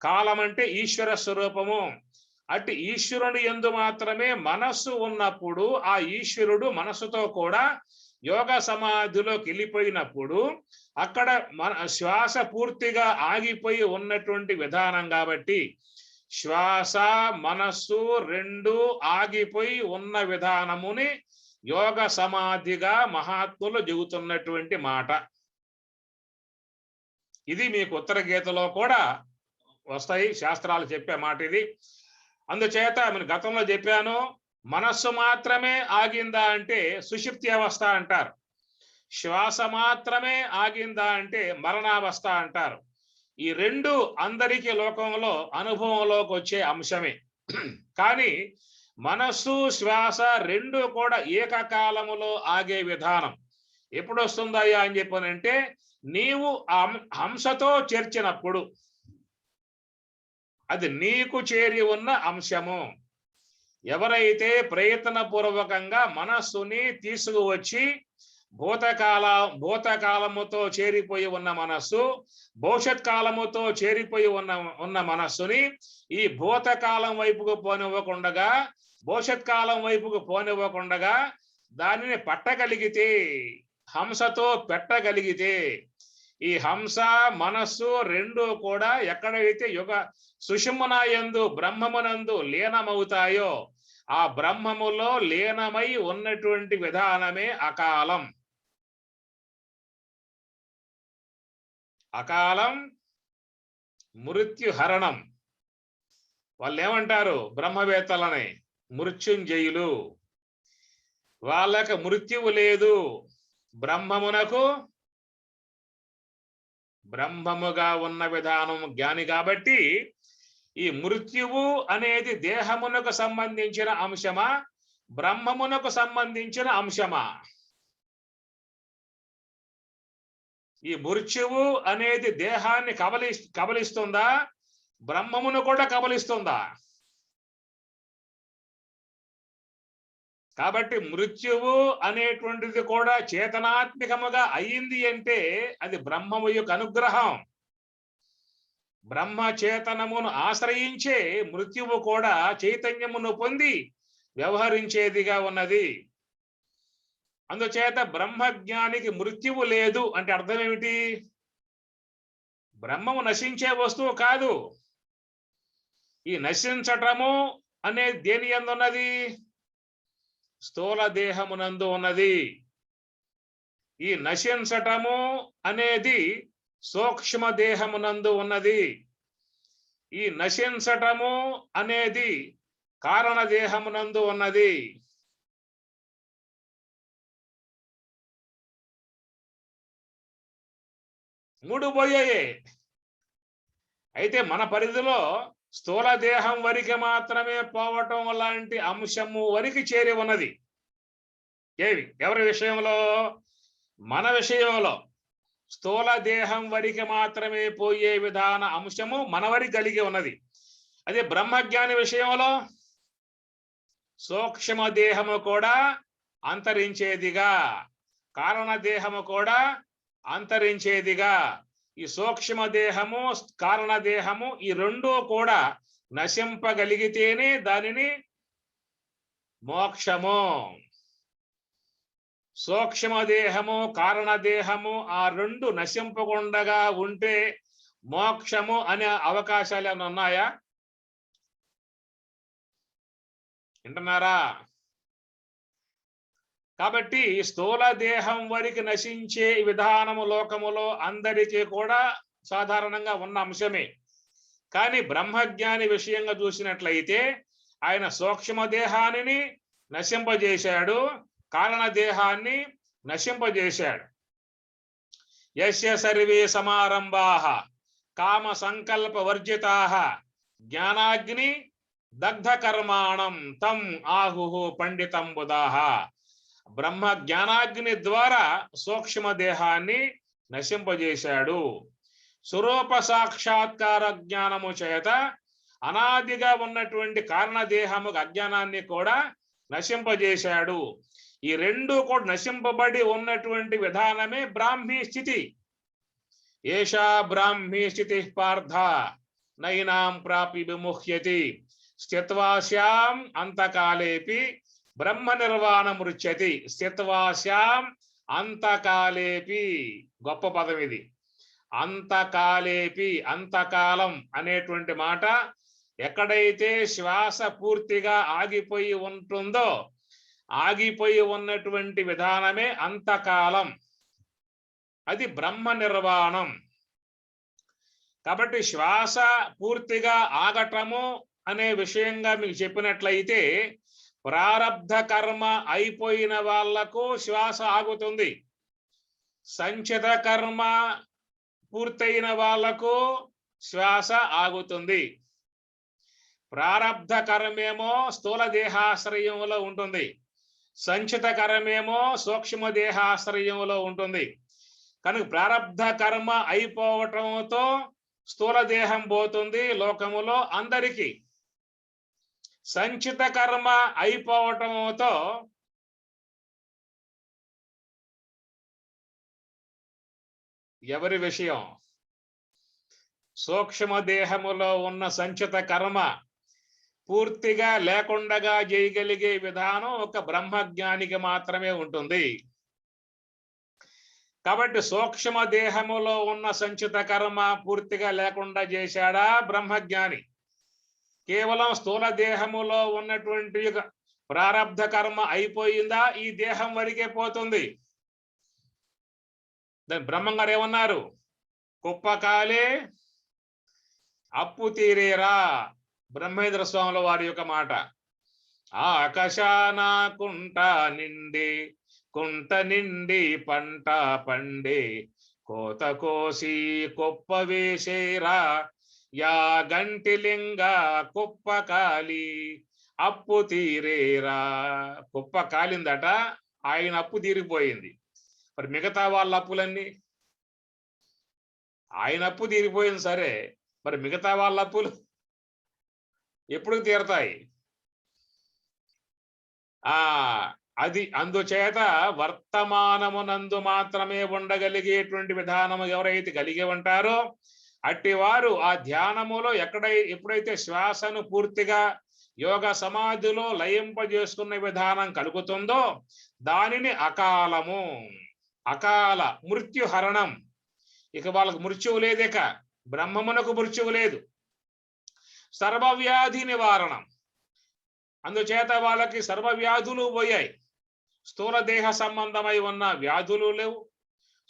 [SPEAKER 2] కాలం అంటే ఈశ్వర స్వరూపము, అటు ఈశ్వరుని యందు మాత్రమే మనస్సు ఉన్నప్పుడు ఆ ఈశ్వరుడు మనస్సుతో కూడా యోగ సమాధిలోకి వెళ్ళిపోయినప్పుడు అక్కడ శ్వాస పూర్తిగా ఆగిపోయి ఉన్నటువంటి విధానం. కాబట్టి శ్వాస మనస్సు రెండు ఆగిపోయి ఉన్న విధానముని యోగ సమాధిగా మహాత్ములు చెబుతున్నటువంటి మాట. ఇది మీకు ఉత్తర గీతలో కూడా వస్తాయి, శాస్త్రాలు చెప్పే మాట ఇది. అందుచేత నేను గతంలో చెప్పాను, మనస్సు మాత్రమే ఆగిందా అంటే సుషుప్తి అవస్థ అంటారు, శ్వాస మాత్రమే ఆగిందా అంటే మరణావస్థ అంటారు. ఈ రెండు అందరికీ లోకంలో అనుభవంలోకి వచ్చే అంశమే. కానీ మనస్సు శ్వాస రెండు కూడా ఏకకాలములో ఆగే విధానం ఎప్పుడు వస్తుందయ్యా అని చెప్పనంటే నీవు హంసతో చేర్చినప్పుడు, అది నీకు చేరి ఉన్న అంశము. ఎవరైతే ప్రయత్నపూర్వకంగా మనస్సుని తీసుకువచ్చి భూతకాలముతో చేరిపోయి ఉన్న మనస్సు, భవిష్యత్ కాలముతో చేరిపోయి ఉన్న మనస్సుని ఈ భూతకాలం వైపుకు పోనివ్వకుండగా, భవిష్యత్ కాలం వైపుకు పోనివ్వకుండగా దానిని పట్టగలిగితే, హంసతో పెట్టగలిగితే, ఈ హంస మనస్సు రెండు కూడా ఎక్కడైతే సుషుమ్నాయందు బ్రహ్మమునందు లీనమవుతాయో ఆ బ్రహ్మములో లీనమై ఉన్నటువంటి విధానమే అకాలం. అకాలం మృత్యుహరణం. వాళ్ళు ఏమంటారు బ్రహ్మవేత్తలని? మృత్యుంజయులు. వాళ్ళకి మృత్యువు లేదు, బ్రహ్మముగా ఉన్న విధానం జ్ఞాని. కాబట్టి ఈ మృత్యువు అనేది దేహమునకు సంబంధించిన అంశమా, బ్రహ్మమునకు సంబంధించిన అంశమా? ఈ మృత్యువు అనేది దేహాన్ని కబలిస్తుందా, బ్రహ్మమును కూడా కబలిస్తుందా? కాబట్టి మృత్యువు అనేటువంటిది కూడా చేతనాత్మకముగా అయింది అంటే అది బ్రహ్మము యొక్క అనుగ్రహం. బ్రహ్మ చేతనమును ఆశ్రయించే మృత్యువు కూడా చైతన్యమును పొంది వ్యవహరించేదిగా ఉన్నది. అందుచేత బ్రహ్మజ్ఞానికి మృత్యువు లేదు అంటే అర్థం ఏమిటి? బ్రహ్మము నశించే వస్తువు కాదు. ఈ నశించటము అనేది దేని యందు ఉన్నది? స్థూల దేహమునందు ఉన్నది. ఈ నశించటము అనేది సూక్ష్మ దేహమునందు ఉన్నది. ఈ నశించటము అనేది కారణ దేహమునందు ఉన్నది. మూడు పోయాయి. అయితే మన పరిధిలో స్థూల దేహం వరకు మాత్రమే పోవటం లాంటి అంశము వరకు చేరి ఉన్నది. ఎవరి విషయంలో? మన విషయంలో స్థూల దేహం వరకు మాత్రమే పోయే విధాన అంశము మన వరకు కలిగి ఉన్నది. అదే బ్రహ్మజ్ఞాని విషయంలో సూక్ష్మ దేహము కూడా అంతరించేదిగా, కారణ దేహము కూడా అంతరించేదిగా, ఈ సూక్ష్మ దేహము కారణ దేహము ఈ రెండూ కూడా నశింపగలిగితేనే దానిని మోక్షము. సూక్ష్మ దేహము కారణ దేహము ఆ రెండు నశింపకుండగా ఉంటే మోక్షము అనే అవకాశాలు ఏమైనా ఉన్నాయా? వింటున్నారా? కాబట్టి స్థూల దేహం వరకు నశించే విధానము లోకములో అందరికీ కూడా సాధారణంగా ఉన్న అంశమే. కానీ బ్రహ్మజ్ఞాని విషయంగా చూసినట్లయితే ఆయన సూక్ష్మ దేహాన్ని నశింపజేశాడు, కారణ దేహాన్ని నశింపజేశాడు. యస్య సర్వే సమారంభాః కామ సంకల్ప వర్జితాః జ్ఞానాగ్ని దగ్ధ కర్మాణం తం ఆహుః పండితం బుధాః. బ్రహ్మ జ్ఞానాగ్ని ద్వారా సూక్ష్మ దేహాన్ని నశింపజేశాడు. స్వరూప సాక్షాత్కార జ్ఞానము చేత అనాదిగా ఉన్నటువంటి కారణ దేహము అజ్ఞానాన్ని కూడా నశింపజేశాడు. ఈ రెండు కూడా నశింపబడి ఉన్నటువంటి విధానమే బ్రాహ్మీ స్థితి. ఏషా బ్రాహ్మీ స్థితి పార్థ నైనాం ప్రాపి విముహ్యతి స్థిత్వాస్యాం అంతకాలేపి బ్రహ్మ నిర్వాణమృచ్యతి. స్థిత్వాస్యాం అంతకాలేపి, గొప్ప పదం ఇది. అంతకాలేపి, అంతకాలం అనేటువంటి మాట ఎక్కడైతే శ్వాస పూర్తిగా ఆగిపోయి ఉంటుందో ఆగిపోయి ఉన్నటువంటి విధానమే అంతకాలం, అది బ్రహ్మ నిర్వాణం. కాబట్టి శ్వాస పూర్తిగా ఆగటము అనే విషయంగా మీకు చెప్పినట్లయితే ప్రారబ్ధ కర్మ అయిపోయిన వాళ్లకు శ్వాస ఆగుతుంది. సంచిత కర్మ పూర్తయిన వాళ్లకు శ్వాస ఆగుతుంది. ప్రారబ్ధ కర్మేమో స్థూల దేహాశ్రయంలో ఉంటుంది, సంచిత కర్మేమో సూక్ష్మ దేహాశ్రయంలో ఉంటుంది. కనుక ప్రారబ్ధ కర్మ అయిపోవటంతో స్థూల దేహం పోతుంది లోకములో అందరికీ. సంచిత కర్మ అయిపోవటంతో ఎవరి విషయం? సూక్ష్మ దేహములో ఉన్న సంచిత కర్మ పూర్తిగా లేకుండా చేయగలిగే విధానం ఒక బ్రహ్మజ్ఞానికి మాత్రమే ఉంటుంది. కాబట్టి సూక్ష్మ దేహములో ఉన్న సంచిత కర్మ పూర్తిగా లేకుండా చేశాడా బ్రహ్మజ్ఞాని. కేవలం స్థూల దేహములో ఉన్నటువంటి ప్రారబ్ధ కర్మ అయిపోయిందా, ఈ దేహం వరకే పోతుంది. దాని బ్రహ్మంగారు ఏమన్నారు? కుప్పకాలే అప్పు తీరేరా, బ్రహ్మేంద్ర స్వాముల వారి యొక్క మాట. ఆకాశాన కుంట నిండి, కుంట నిండి పంట పండే, కోత కోసి కుప్ప వేసేరా, యా గంటిలింగ కుప్ప కాలి అప్పు తీరేరా. కుప్ప కాలిందట, ఆయన అప్పు తీరిపోయింది. మరి మిగతా వాళ్ళ అప్పులన్నీ, ఆయన అప్పు తీరిపోయింది సరే, మరి మిగతా వాళ్ళ అప్పులు ఎప్పుడు తీరతాయి? అది అందుచేత వర్తమానమునందు మాత్రమే ఉండగలిగేటువంటి విధానము ఎవరైతే కలిగి ఉంటారో అట్టివారు ఆ ధ్యానములో ఎప్పుడైతే శ్వాసను పూర్తిగా యోగ సమాధిలో లయింపజేసుకున్న విధానం కలుగుతుందో దానిని అకాలము, అకాల మృత్యుహరణం. ఇక వాళ్ళకు మృత్యువు లేదు, ఇక బ్రహ్మమునకు మృత్యువు లేదు. సర్వవ్యాధి నివారణం, అందుచేత వాళ్ళకి సర్వవ్యాధులు పోయాయి. స్థూల దేహ సంబంధమై ఉన్న వ్యాధులు లేవు,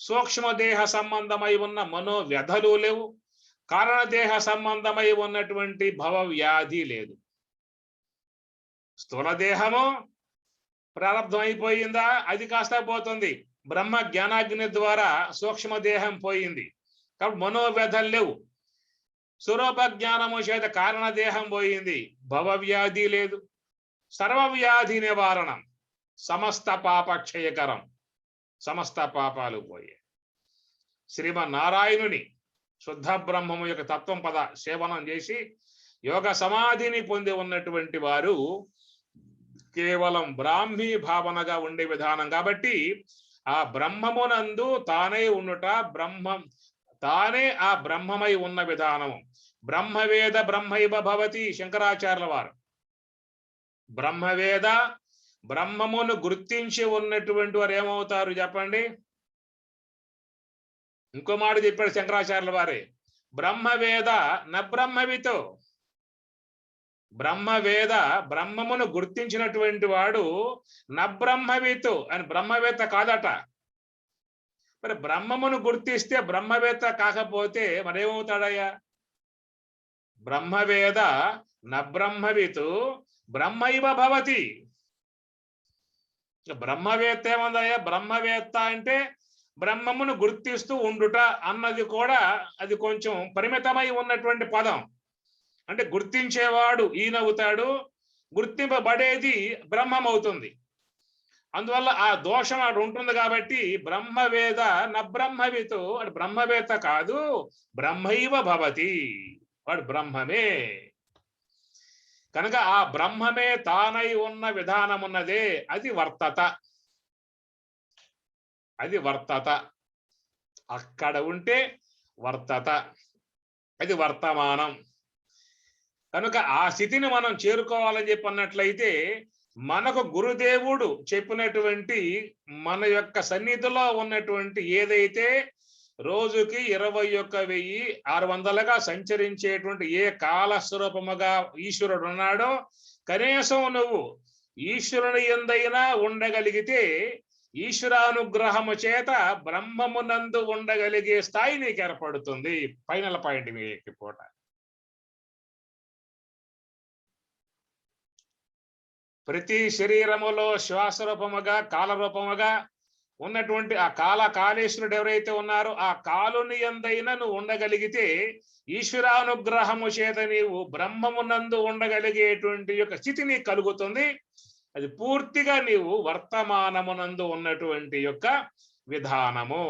[SPEAKER 2] సూక్ష్మ దేహ సంబంధమై ఉన్న మనోవ్యధలు లేవు, కారణదేహ సంబంధమై ఉన్నటువంటి భవవ్యాధి లేదు. స్థూల దేహము ప్రారంధం అయిపోయిందా, అది కాస్త పోతుంది. బ్రహ్మ జ్ఞానాగ్ని ద్వారా సూక్ష్మ దేహం పోయింది కాబట్టి మనోవ్యధలు లేవు. స్వరూప జ్ఞానము చేత కారణదేహం పోయింది, భవవ్యాధి లేదు. సర్వవ్యాధి నివారణం, సమస్త పాపక్షయకరం, సమస్త పాపాలు పోయే శ్రీమన్నారాయణుని శుద్ధ బ్రహ్మము యొక్క తత్వం పద సేవనం చేసి యోగ సమాధిని పొంది ఉన్నటువంటి వారు కేవలం బ్రాహ్మీ భావనగా ఉండే విధానం. కాబట్టి ఆ బ్రహ్మమునందు తానే ఉండుట, తానే ఆ బ్రహ్మమై ఉన్న విధానము. బ్రహ్మవేద బ్రహ్మైవ భవతి శంకరాచార్యుల వారు. బ్రహ్మవేద బ్రహ్మమును గుర్తించి ఉన్నటువంటి వారు ఏమవుతారు చెప్పండి? ఇంకో మాట చెప్పాడు శంకరాచార్యుల వారే, బ్రహ్మవేద న బ్రహ్మవితో. బ్రహ్మవేద బ్రహ్మమును గుర్తించినటువంటి వాడు నబ్రహ్మవితు అని బ్రహ్మవేత్త కాదట. మరి బ్రహ్మమును గుర్తిస్తే బ్రహ్మవేత్త కాకపోతే మరేమవుతాడయ్యా? బ్రహ్మవేద నబ్రహ్మవితు బ్రహ్మైవ భవతి. బ్రహ్మవేత్త ఏముందయ్యా? బ్రహ్మవేత్త అంటే బ్రహ్మమును గుర్తిస్తూ ఉండుట అన్నది కూడా అది కొంచెం పరిమితమై ఉన్నటువంటి పదం. అంటే గుర్తించేవాడు ఈయనవుతాడు, గుర్తింపబడేది బ్రహ్మమవుతుంది. అందువల్ల ఆ దోషం అటు ఉంటుంది. కాబట్టి బ్రహ్మవేద నబ్రహ్మవితు, వాడు బ్రహ్మవేత్త కాదు, బ్రహ్మైవ భవతి, వాడు బ్రహ్మమే. కనుక ఆ బ్రహ్మమే తానై ఉన్న విధానమున్నదే అది వర్తత. అది వర్తత. అక్కడ ఉంటే వర్తత, అది వర్తమానం. కనుక ఆ స్థితిని మనం చేరుకోవాలని చెప్పి అన్నట్లయితే మనకు గురుదేవుడు చెప్పినటువంటి మన యొక్క సన్నిధిలో ఉన్నటువంటి ఏదైతే రోజుకి 21,600గా సంచరించేటువంటి ఏ కాలస్వరూపముగా ఈశ్వరుడు ఉన్నాడో, కనీసం నువ్వు ఈశ్వరుని యందైనా ఉండగలిగితే ఈశ్వరానుగ్రహము చేత బ్రహ్మమునందు ఉండగలిగే స్థాయి నీకు ఏర్పడుతుంది. ఫైనల్ పాయింట్ మీకు పూట. ప్రతి శరీరములో శ్వాస రూపముగా కాలరూపముగా ఉన్నటువంటి ఆ కాళేశ్వరుడు ఎవరైతే ఉన్నారో ఆ కాలుని యందైనా నువ్వు ఉండగలిగితే ఈశ్వరానుగ్రహము చేత నీవు బ్రహ్మమునందు ఉండగలిగేటువంటి యొక్క స్థితి నీకు కలుగుతుంది. అది పూర్తిగా నీవు వర్తమానమునందు ఉన్నటువంటి యొక్క విధానము.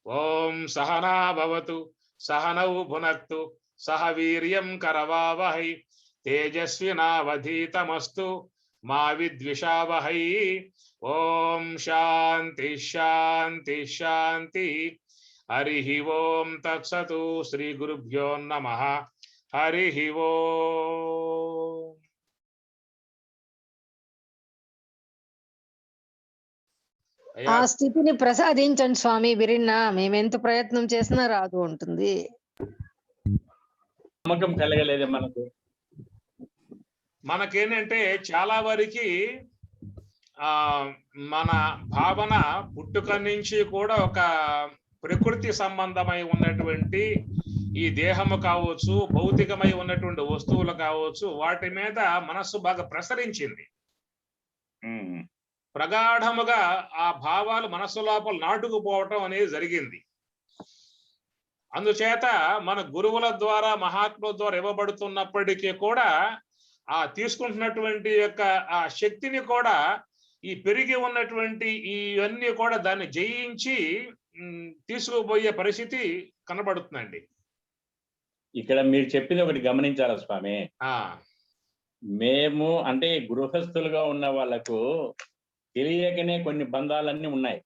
[SPEAKER 2] ఓం సహనా భవతు సహనౌ భునక్తు సహ వీర్యం కరవావహై తేజస్వినావధీతమస్తు మా విద్విషావహై. ఓం శాంతి శాంతి శాంతి. హరి ఓం తత్సతు. శ్రీ గురుభ్యో నమః. హరి ఓం.
[SPEAKER 4] ఆ స్థితిని ప్రసాదించండి స్వామి. విరిన్నా మేమెంత ప్రయత్నం చేసినా రాదు ఉంటుంది.
[SPEAKER 3] నమ్మకం కలగలేదు
[SPEAKER 2] మనకేంటంటే చాలా వరకు మన భావన పుట్టుక నుంచి కూడా ఒక ప్రకృతి సంబంధమై ఉన్నటువంటి ఈ దేహము కావచ్చు, భౌతికమై ఉన్నటువంటి వస్తువులు కావచ్చు, వాటి మీద మనస్సు బాగా ప్రసరించింది. ప్రగాఢముగా ఆ భావాలు మనస్సు లోపల నాటుకుపోవటం అనేది జరిగింది. అందుచేత మన గురువుల ద్వారా మహాత్ముల ద్వారా ఇవ్వబడుతున్నప్పటికీ కూడా ఆ తీసుకుంటున్నటువంటి యొక్క ఆ శక్తిని కూడా ఈ పెరిగి ఉన్నటువంటి ఇవన్నీ కూడా దాన్ని జయించి తీసుకుపోయే పరిస్థితి కనబడుతుందండి.
[SPEAKER 3] ఇక్కడ మీరు చెప్పింది ఒకటి గమనించాలా స్వామి. మేము అంటే గృహస్థులుగా ఉన్న వాళ్ళకు తెలియకనే కొన్ని బంధాలన్నీ ఉన్నాయి.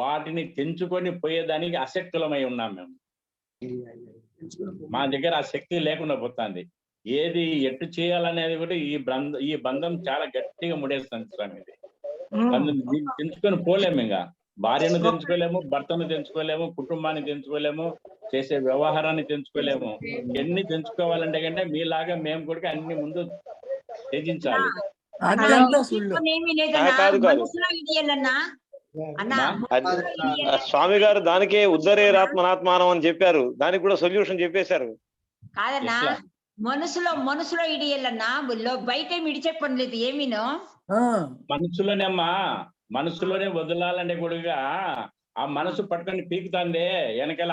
[SPEAKER 3] వాటిని తెంచుకొని పోయేదానికి అశక్తులమై ఉన్నాం మేము. మా దగ్గర ఆ శక్తి లేకుండా పోతుంది. ఏది ఎట్టు చేయాలనేది కూడా ఈ బంధం చాలా గట్టిగా ముడేస్తుంది స్వామి. ఇది తెంచుకొని పోలేము. ఇంకా భార్యను తెంచుకోలేము, భర్తను తెంచుకోలేము, కుటుంబాన్ని తెంచుకోలేము, చేసే వ్యవహారాన్ని తెంచుకోలేము. ఎన్ని తెంచుకోవాలంటే కంటే మీలాగా మేము కూడా అన్ని ముందు త్యజించాలి.
[SPEAKER 5] స్వామి గారు దానికే ఉద్ధరేరాత్మనాత్మానం అని చెప్పారు. దానికి కూడా సొల్యూషన్ చెప్పేశారు.
[SPEAKER 6] కాదన్నా, మనసులో ఇడియల్లన్నా, బయట ఇడిచే పని లేదు. ఏమీనో
[SPEAKER 3] మనసులోనేమ్మా, మనసులోనే వదలాలంటే కూడా ఆ మనసు పట్టుకొని పీకుతాందే, వెనకల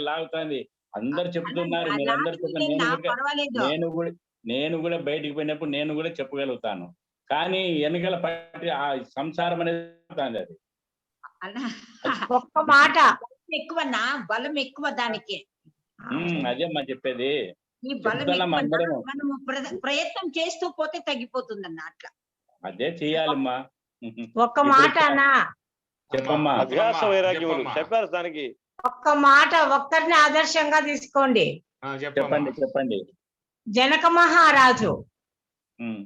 [SPEAKER 3] లాగుతుంది. అందరు చెప్తున్నారు, మీరు అందరు చెప్తున్నారు.
[SPEAKER 6] పర్వాలేదు.
[SPEAKER 3] నేను కూడా బయటికి పోయినప్పుడు నేను కూడా చెప్పగలుగుతాను. కానీ వెనకాల పట్టి ఆ సంసారం అనేది అది.
[SPEAKER 6] అన్నా
[SPEAKER 4] ఒక్క మాట
[SPEAKER 6] ఎక్కువన్నా, బలం ఎక్కువ దానికి.
[SPEAKER 3] అదే మా చెప్పేది.
[SPEAKER 6] ఈ బలం
[SPEAKER 3] చెప్తున్నాం
[SPEAKER 6] ఎక్కువ
[SPEAKER 3] అందరము.
[SPEAKER 6] మనము ప్రయత్నం చేస్తూ పోతే తగ్గిపోతుందన్న అట్లా.
[SPEAKER 3] అదే చెయ్యాలమ్మా.
[SPEAKER 4] ఒక్క మాట అన్నా,
[SPEAKER 3] చెప్పమ్మా.
[SPEAKER 5] అభ్యాస వైరాగ్యములు
[SPEAKER 2] చెప్పమ్మా.
[SPEAKER 5] చెప్పారు దానికి.
[SPEAKER 4] ఒక్క మాట ఒక్కరిని ఆదర్శంగా తీసుకోండి.
[SPEAKER 3] చెప్పండి చెప్పండి.
[SPEAKER 4] జనక మహారాజు
[SPEAKER 3] ఉమ్,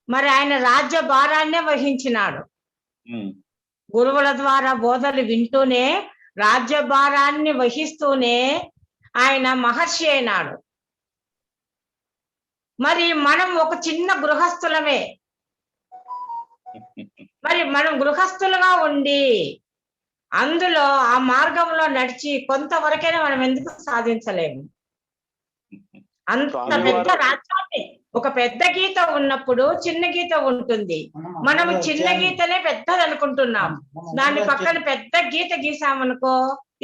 [SPEAKER 4] మరి ఆయన రాజ్య భారాన్నే వహించినాడు.
[SPEAKER 3] ఉమ్,
[SPEAKER 4] గురువుల ద్వారా బోధలు వింటూనే రాజ్య భారాన్ని వహిస్తూనే ఆయన మహర్షి అయినాడు. మరి మనం ఒక చిన్న గృహస్థులమే. మరి మనం గృహస్థులుగా ఉండి అందులో ఆ మార్గంలో నడిచి కొంతవరకైనా మనం ఎందుకు సాధించలేము? అంత పెద్ద రాజ్యాన్ని, ఒక పెద్ద గీత ఉన్నప్పుడు చిన్న గీత ఉంటుంది. మనం చిన్న గీతనే పెద్దది అనుకుంటున్నాం. దాని పక్కన పెద్ద గీత గీసామనుకో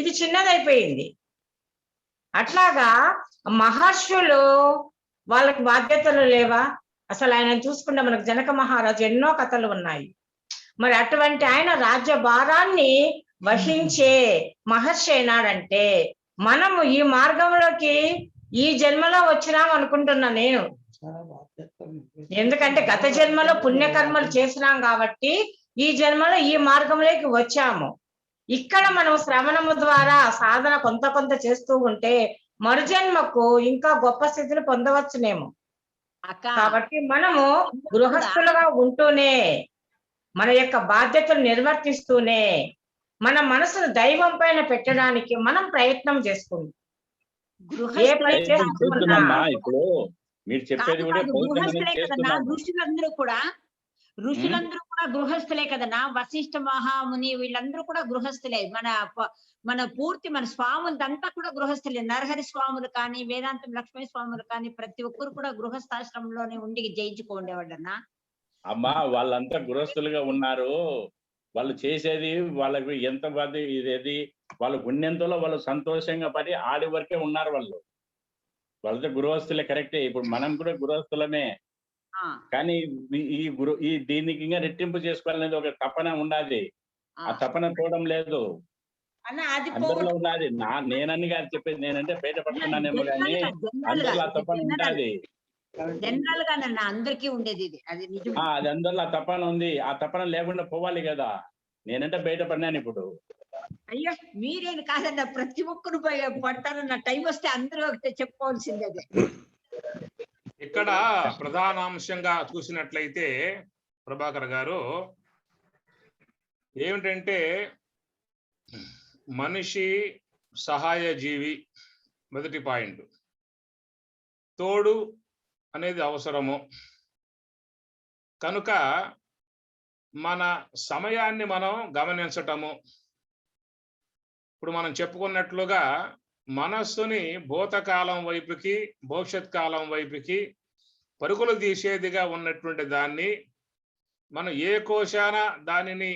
[SPEAKER 4] ఇది చిన్నదైపోయింది. అట్లాగా మహర్షులు వాళ్ళకి బాధ్యతలు లేవా? అసలు ఆయన చూసుకుంటే మనకు జనక మహారాజు ఎన్నో కథలు ఉన్నాయి. మరి అటువంటి ఆయన రాజ్య భారాన్ని వహించే మహర్షి అయినాడంటే మనము ఈ మార్గంలోకి ఈ జన్మలో వచ్చినాం అనుకుంటున్నా నేను. ఎందుకంటే గత జన్మలో పుణ్యకర్మలు చేసినాం కాబట్టి ఈ జన్మలో ఈ మార్గంలోకి వచ్చాము. ఇక్కడ మనం శ్రవణము ద్వారా సాధన కొంత చేస్తూ ఉంటే మరుజన్మకు ఇంకా గొప్ప స్థితిని పొందవచ్చునేమో. కాబట్టి మనము గృహస్థులుగా ఉంటూనే మన యొక్క బాధ్యతలు నిర్వర్తిస్తూనే మన మనసును దైవం పైన పెట్టడానికి మనం ప్రయత్నం చేసుకుంటాం. ఏ పని చేస్తున్నా
[SPEAKER 3] ఇప్పుడు మీరు చెప్పేది కూడా
[SPEAKER 6] గృహస్థులే కదన్నా. ఋషులందరూ కూడా గృహస్థులే కదన్నా. వశిష్ఠ మహాముని వీళ్ళందరూ కూడా గృహస్థులే. మన పూర్తి మన స్వాములంతా కూడా గృహస్థులే. నరహరి స్వాములు కానీ, వేదాంతం లక్ష్మీ స్వాములు కానీ ప్రతి ఒక్కరు కూడా గృహస్థాశ్రమంలోనే ఉండి జయించుకోండేవాళ్ళన్నా.
[SPEAKER 3] అమ్మా వాళ్ళంతా గృహస్థులుగా ఉన్నారు. వాళ్ళు చేసేది వాళ్ళకి ఎంత మంది ఇదేది వాళ్ళ పుణ్యంతో వాళ్ళు సంతోషంగా పడి ఆడి వరకే ఉన్నారు. వాళ్ళతో గృహస్థులే కరెక్టే. ఇప్పుడు మనం కూడా గృహస్థులమే. కానీ ఈ దీనికి ఇంకా రెట్టింపు చేసుకోవాలనేది ఒక తపన ఉండాలి. ఆ తపన చూడడం లేదు అందరిలో ఉన్నది. నేనని కాదు చెప్పేది, నేనంటే బయటపడుతున్నానేమో కానీ అందరిలో ఆ తపన ఉండాలి.
[SPEAKER 6] జనరల్ గా అందరికీ ఉండేది ఇది. అది
[SPEAKER 3] అందరిలో ఆ తపన ఉంది. ఆ తపన లేకుండా పోవాలి కదా. నేనంటే బయటపడినాను ఇప్పుడు.
[SPEAKER 6] అయ్యో మీరేం కాదన్న, ప్రతి ఒక్కరు పడతారన్న. టైం వస్తే అందరూ చెప్పుకోవాల్సిందే.
[SPEAKER 2] ఇక్కడ ప్రధానాంశంగా చూసినట్లయితే ప్రభాకర్ గారు ఏమిటంటే మనిషి సహాయ జీవి మొదటి పాయింట్. తోడు అనేది అవసరము. కనుక మన సమయాన్ని మనం గమనించటము. ఇప్పుడు మనం చెప్పుకున్నట్లుగా మనస్సుని భూతకాలం వైపుకి భవిష్యత్ కాలం వైపుకి పరుగులు తీసేదిగా ఉన్నటువంటి దాన్ని మనం ఏ కోశాన దానిని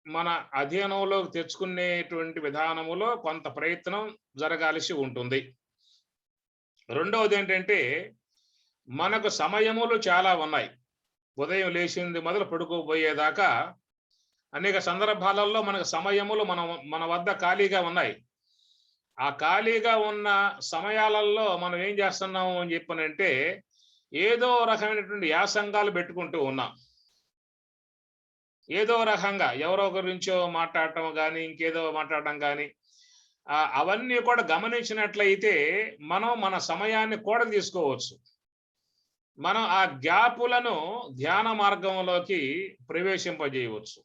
[SPEAKER 2] మన అధీనంలోకి తెచ్చుకునేటువంటి విధానములో కొంత ప్రయత్నం జరగాల్సి ఉంటుంది. రెండవది ఏంటంటే మనకు సమయములు చాలా ఉన్నాయి. ఉదయం లేచింది మొదలు పడుకోబోయేదాకా అనేక సందర్భాలలో మనకు సమయములు మన వద్ద ఖాళీగా ఉన్నాయి. ఆ ఖాళీగా ఉన్న సమయాలలో మనం ఏం చేస్తున్నాము అని చెప్పనంటే ఏదో రకమైనటువంటి యాసంగాలు పెట్టుకుంటూ ఉన్నాం. ఏదో రకంగా ఎవరో గురించో మాట్లాడటం కానీ ఇంకేదో మాట్లాడటం కానీ అవన్నీ కూడా గమనించినట్లయితే మనం మన సమయాన్ని కూడా తీసుకోవచ్చు. మనం ఆ గ్యాపులను ధ్యాన మార్గంలోకి ప్రవేశింపజేయవచ్చు.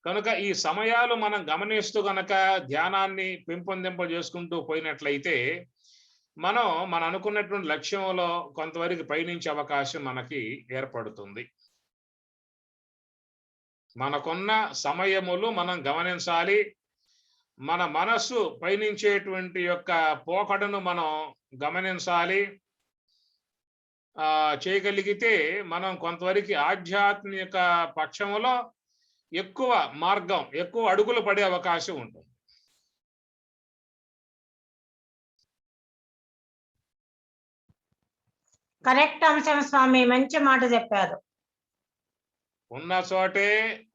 [SPEAKER 2] కనుక ఈ సమయాలు మనం గమనిస్తూ గనక ధ్యానాన్ని పెంపొందింపజేసుకుంటూ పోయినట్లయితే మనం అనుకున్నటువంటి లక్ష్యంలో కొంతవరకు పయనించే అవకాశం మనకి ఏర్పడుతుంది. మనకున్న సమయములు మనం గమనించాలి. మన మనస్సు పయనించేటువంటి యొక్క పోకడను మనం గమనించాలి. చేయగలిగితే మనం కొంతవరకు ఆధ్యాత్మిక పక్షములో ఎక్కువ మార్గం, ఎక్కువ అడుగులు పడే అవకాశం ఉంటుంది.
[SPEAKER 4] కరెక్ట్ అంశం స్వామి, మంచి మాట చెప్పారు.
[SPEAKER 2] ఉన్న చోటే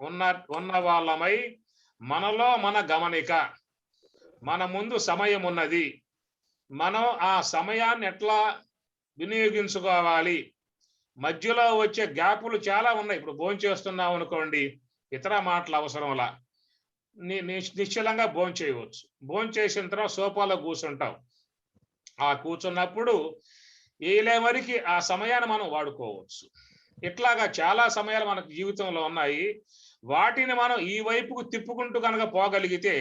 [SPEAKER 2] ఉన్న వాళ్ళమై మనలో మన గమనిక, మన ముందు సమయం ఉన్నది, మనం ఆ సమయాన్ని ఎట్లా వినియోగించుకోవాలి. మధ్యలో వచ్చే గ్యాపులు చాలా ఉన్నాయి. ఇప్పుడు భోంచేస్తున్నాం అనుకోండి, ఇతర మాటలు అవసరంలా నిశ్చలంగా భోంచేయవచ్చు. భోంచేసిన తర్వాత సోఫాలో కూర్చుంటాం. ఆ కూర్చున్నప్పుడు ఏలేవరికి ఆ సమయాన్ని మనం వాడుకోవచ్చు. ఇట్లాగా చాలా సమయాలు మనకు జీవితంలో ఉన్నాయి. వాటిని మనం ఈ వైపుకు తిప్పుకుంటూ కనుక పోగలిగితే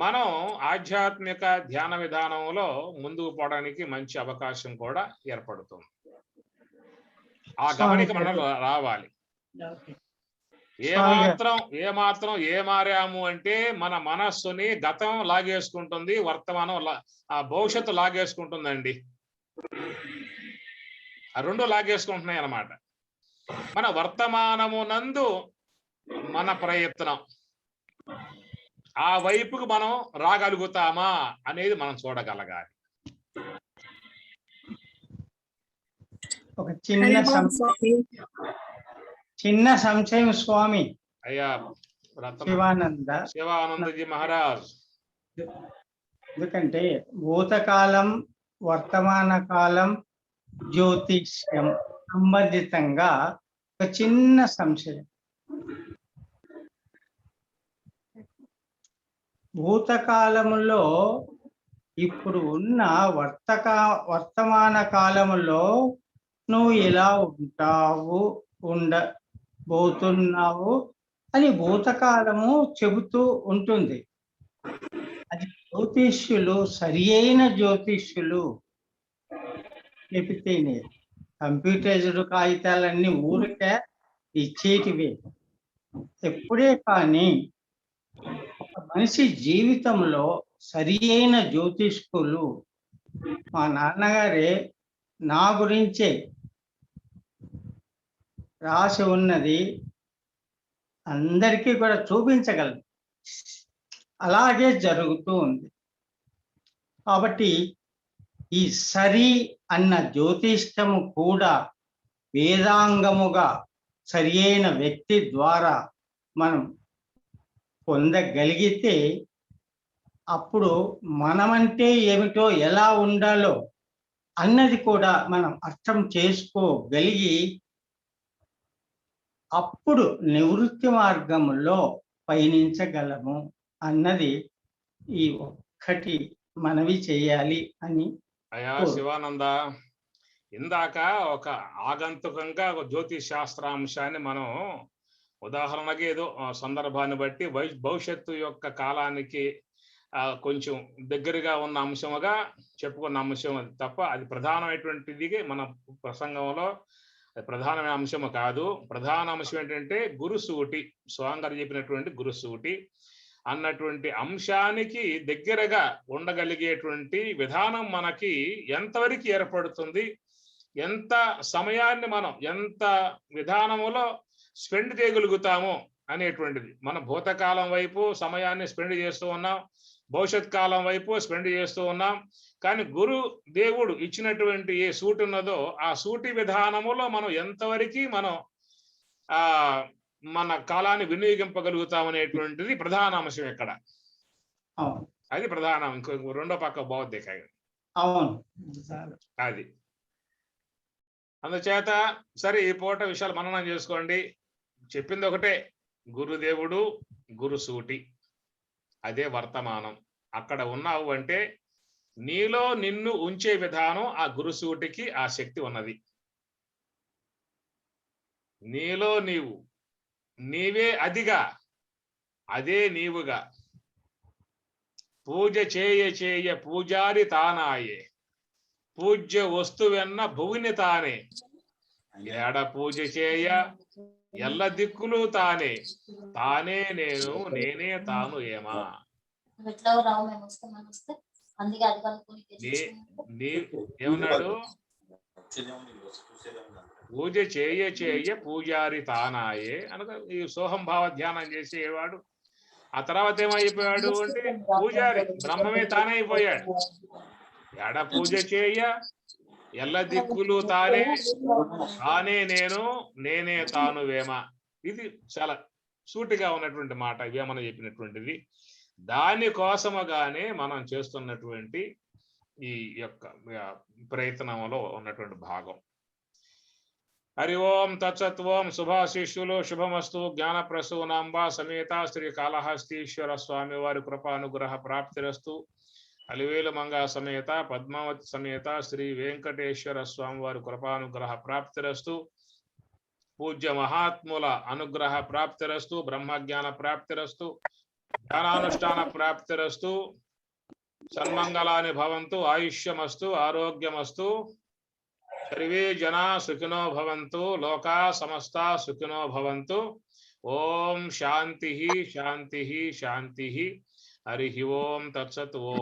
[SPEAKER 2] మనం ఆధ్యాత్మిక ధ్యాన విధానంలో ముందుకు పోవడానికి మంచి అవకాశం కూడా ఏర్పడుతుంది. ఆ గమనిక మనలో రావాలి. ఏ మారాము అంటే మన మనస్సుని గతం లాగేసుకుంటుంది, వర్తమానం ఆ భవిష్యత్తు లాగేసుకుంటుందండి. ఆ రెండు లాగేసుకుంటున్నాయి అన్నమాట. మన వర్తమానమునందు మన ప్రయత్నం, ఆ వైపుకు మనం రాగలుగుతామా అనేది మనం చూడగలగాలి.
[SPEAKER 7] ఒక చిన్న సంశయం స్వామి.
[SPEAKER 2] అయ్యా శివానందజీ మహారాజ్.
[SPEAKER 7] ఎందుకంటే భూతకాలం, వర్తమాన కాలం, జ్యోతిష్యం సంబంధితంగా ఒక చిన్న సంశయం. భూతకాలములో ఇప్పుడు ఉన్న వర్తమాన కాలములో నువ్వు ఎలా ఉంటావు, ఉండబోతున్నావు అని భూతకాలము చెబుతూ ఉంటుంది. అది జ్యోతిష్యులు, సరి అయిన జ్యోతిష్యులు చెబితేనే. కంప్యూటరైజ్డ్ కాగితాలన్నీ ఊరికే ఇచ్చేటివే. ఎప్పుడే కానీ ఒక మనిషి జీవితంలో సరి అయిన జ్యోతిష్కులు, మా నాన్నగారే నా గురించే రాసి ఉన్నది అందరికీ కూడా చూపించగలరు. అలాగే జరుగుతూ ఉంది. కాబట్టి ఈ సరి అన్న జ్యోతిష్యము కూడా వేదాంగముగా సరి అయిన వ్యక్తి ద్వారా మనం పొందగలిగితే అప్పుడు మనమంటే ఏమిటో, ఎలా ఉండాలో అన్నది కూడా మనం అర్థం చేసుకోగలిగి అప్పుడు నివృత్తి మార్గంలో పయనించగలము అన్నది ఈ ఒక్కటి మనవి చేయాలి అని.
[SPEAKER 2] అయ్యా శివానంద, ఇందాక ఒక ఆగంతుకంగా ఒక జ్యోతిష్ శాస్త్రాంశాన్ని మనం ఉదాహరణకి ఏదో సందర్భాన్ని బట్టి భవిష్యత్తు యొక్క కాలానికి కొంచెం దగ్గరగా ఉన్న అంశముగా చెప్పుకున్న అంశం అది తప్ప అది ప్రధానమైనటువంటిది మన ప్రసంగంలో ప్రధానమైన అంశము కాదు. ప్రధాన అంశం ఏంటంటే గురుసూటి, స్వామి గారు చెప్పినటువంటి గురుసూటి అన్నటువంటి అంశానికి దగ్గరగా ఉండగలిగేటువంటి విధానం మనకి ఎంతవరకు ఏర్పడుతుంది, ఎంత సమయాన్ని మనం ఎంత విధానములో స్పెండ్ చేయగలుగుతాము అనేటువంటిది. మన భూతకాలం వైపు సమయాన్ని స్పెండ్ చేస్తూ ఉన్నాం, భవిష్యత్ కాలం వైపు స్పెండ్ చేస్తూ ఉన్నాం. కానీ గురు దేవుడు ఇచ్చినటువంటి ఏ సూటి ఉన్నదో ఆ సూటి విధానములో మనం ఎంతవరకు మనం మన కాలాన్ని వినియోగింపగలుగుతాం అనేటువంటిది ప్రధాన అంశం ఇక్కడ. అది ప్రధాన. ఇంకో రెండో పక్క బౌద్ధిక అది. అందుచేత సరే ఈ పూట విషయాలు మననం చేసుకోండి. చెప్పింది ఒకటే, గురుదేవుడు గురుసూటి, అదే వర్తమానం. అక్కడ ఉన్నావు అంటే నీలో నిన్ను ఉంచే విధానం ఆ గురుసూటికి ఆ శక్తి ఉన్నది. నీలో నీవు, నీవే అదిగా, అదే నీవుగా. పూజ చేయ చేయ పూజారి తానాయే, పూజ్య వస్తువెన్న భువిని తానే. ఏడ పూజ చేయ ఎల్ల దిక్కులు తానే, తానే నేను నేనే తాను ఏమా. ఏమన్నాడు? పూజ చేయ చేయ పూజారి తానాయే అనగా ఈ సోహం భావ ధ్యానం చేసేవాడు ఆ తర్వాత ఏమైపోయాడు అంటే పూజారి బ్రహ్మమే తానే అయిపోయాడు. ఎడ పూజ చేయ ఎల్ల దిక్కులు తానే, తానే నేను, నేనే తాను వేమ. ఇది చాలా సూటిగా ఉన్నటువంటి మాట, వేమన చెప్పినటువంటిది. దానికోసముగానే మనం చేస్తున్నటువంటి ఈ యొక్క ప్రయత్నంలో ఉన్నటువంటి భాగం. హరి ఓం తత్సత్. ఓం శుభాశిష్యులు శుభమస్తు. జ్ఞానప్రసూనాంబ సమేత శ్రీ కాళహస్తీశ్వర స్వామి వారి కృపానుగ్రహ ప్రాప్తిరస్తు. అలివేలు మంగ సమేత పద్మావతి సమేత శ్రీ వెంకటేశ్వర స్వామి వారి కృపానుగ్రహ ప్రాప్తిరస్తు. పూజ్య మహాత్ముల అనుగ్రహ ప్రాప్తిరస్తు. బ్రహ్మజ్ఞాన ప్రాప్తిరస్తు. జ్ఞానానుష్ఠాన ప్రాప్తిరస్తు. సన్మంగళాని భవంతు. ఆయుష్యమస్తు. ఆరోగ్యమస్తు. సర్వే జనా సుఖినో భవంతు. లోకా సమస్తా సుఖినో భవంతు. ఓం శాంతి శాంతి శాంతి. హరి ఓం తత్సత్. ఓం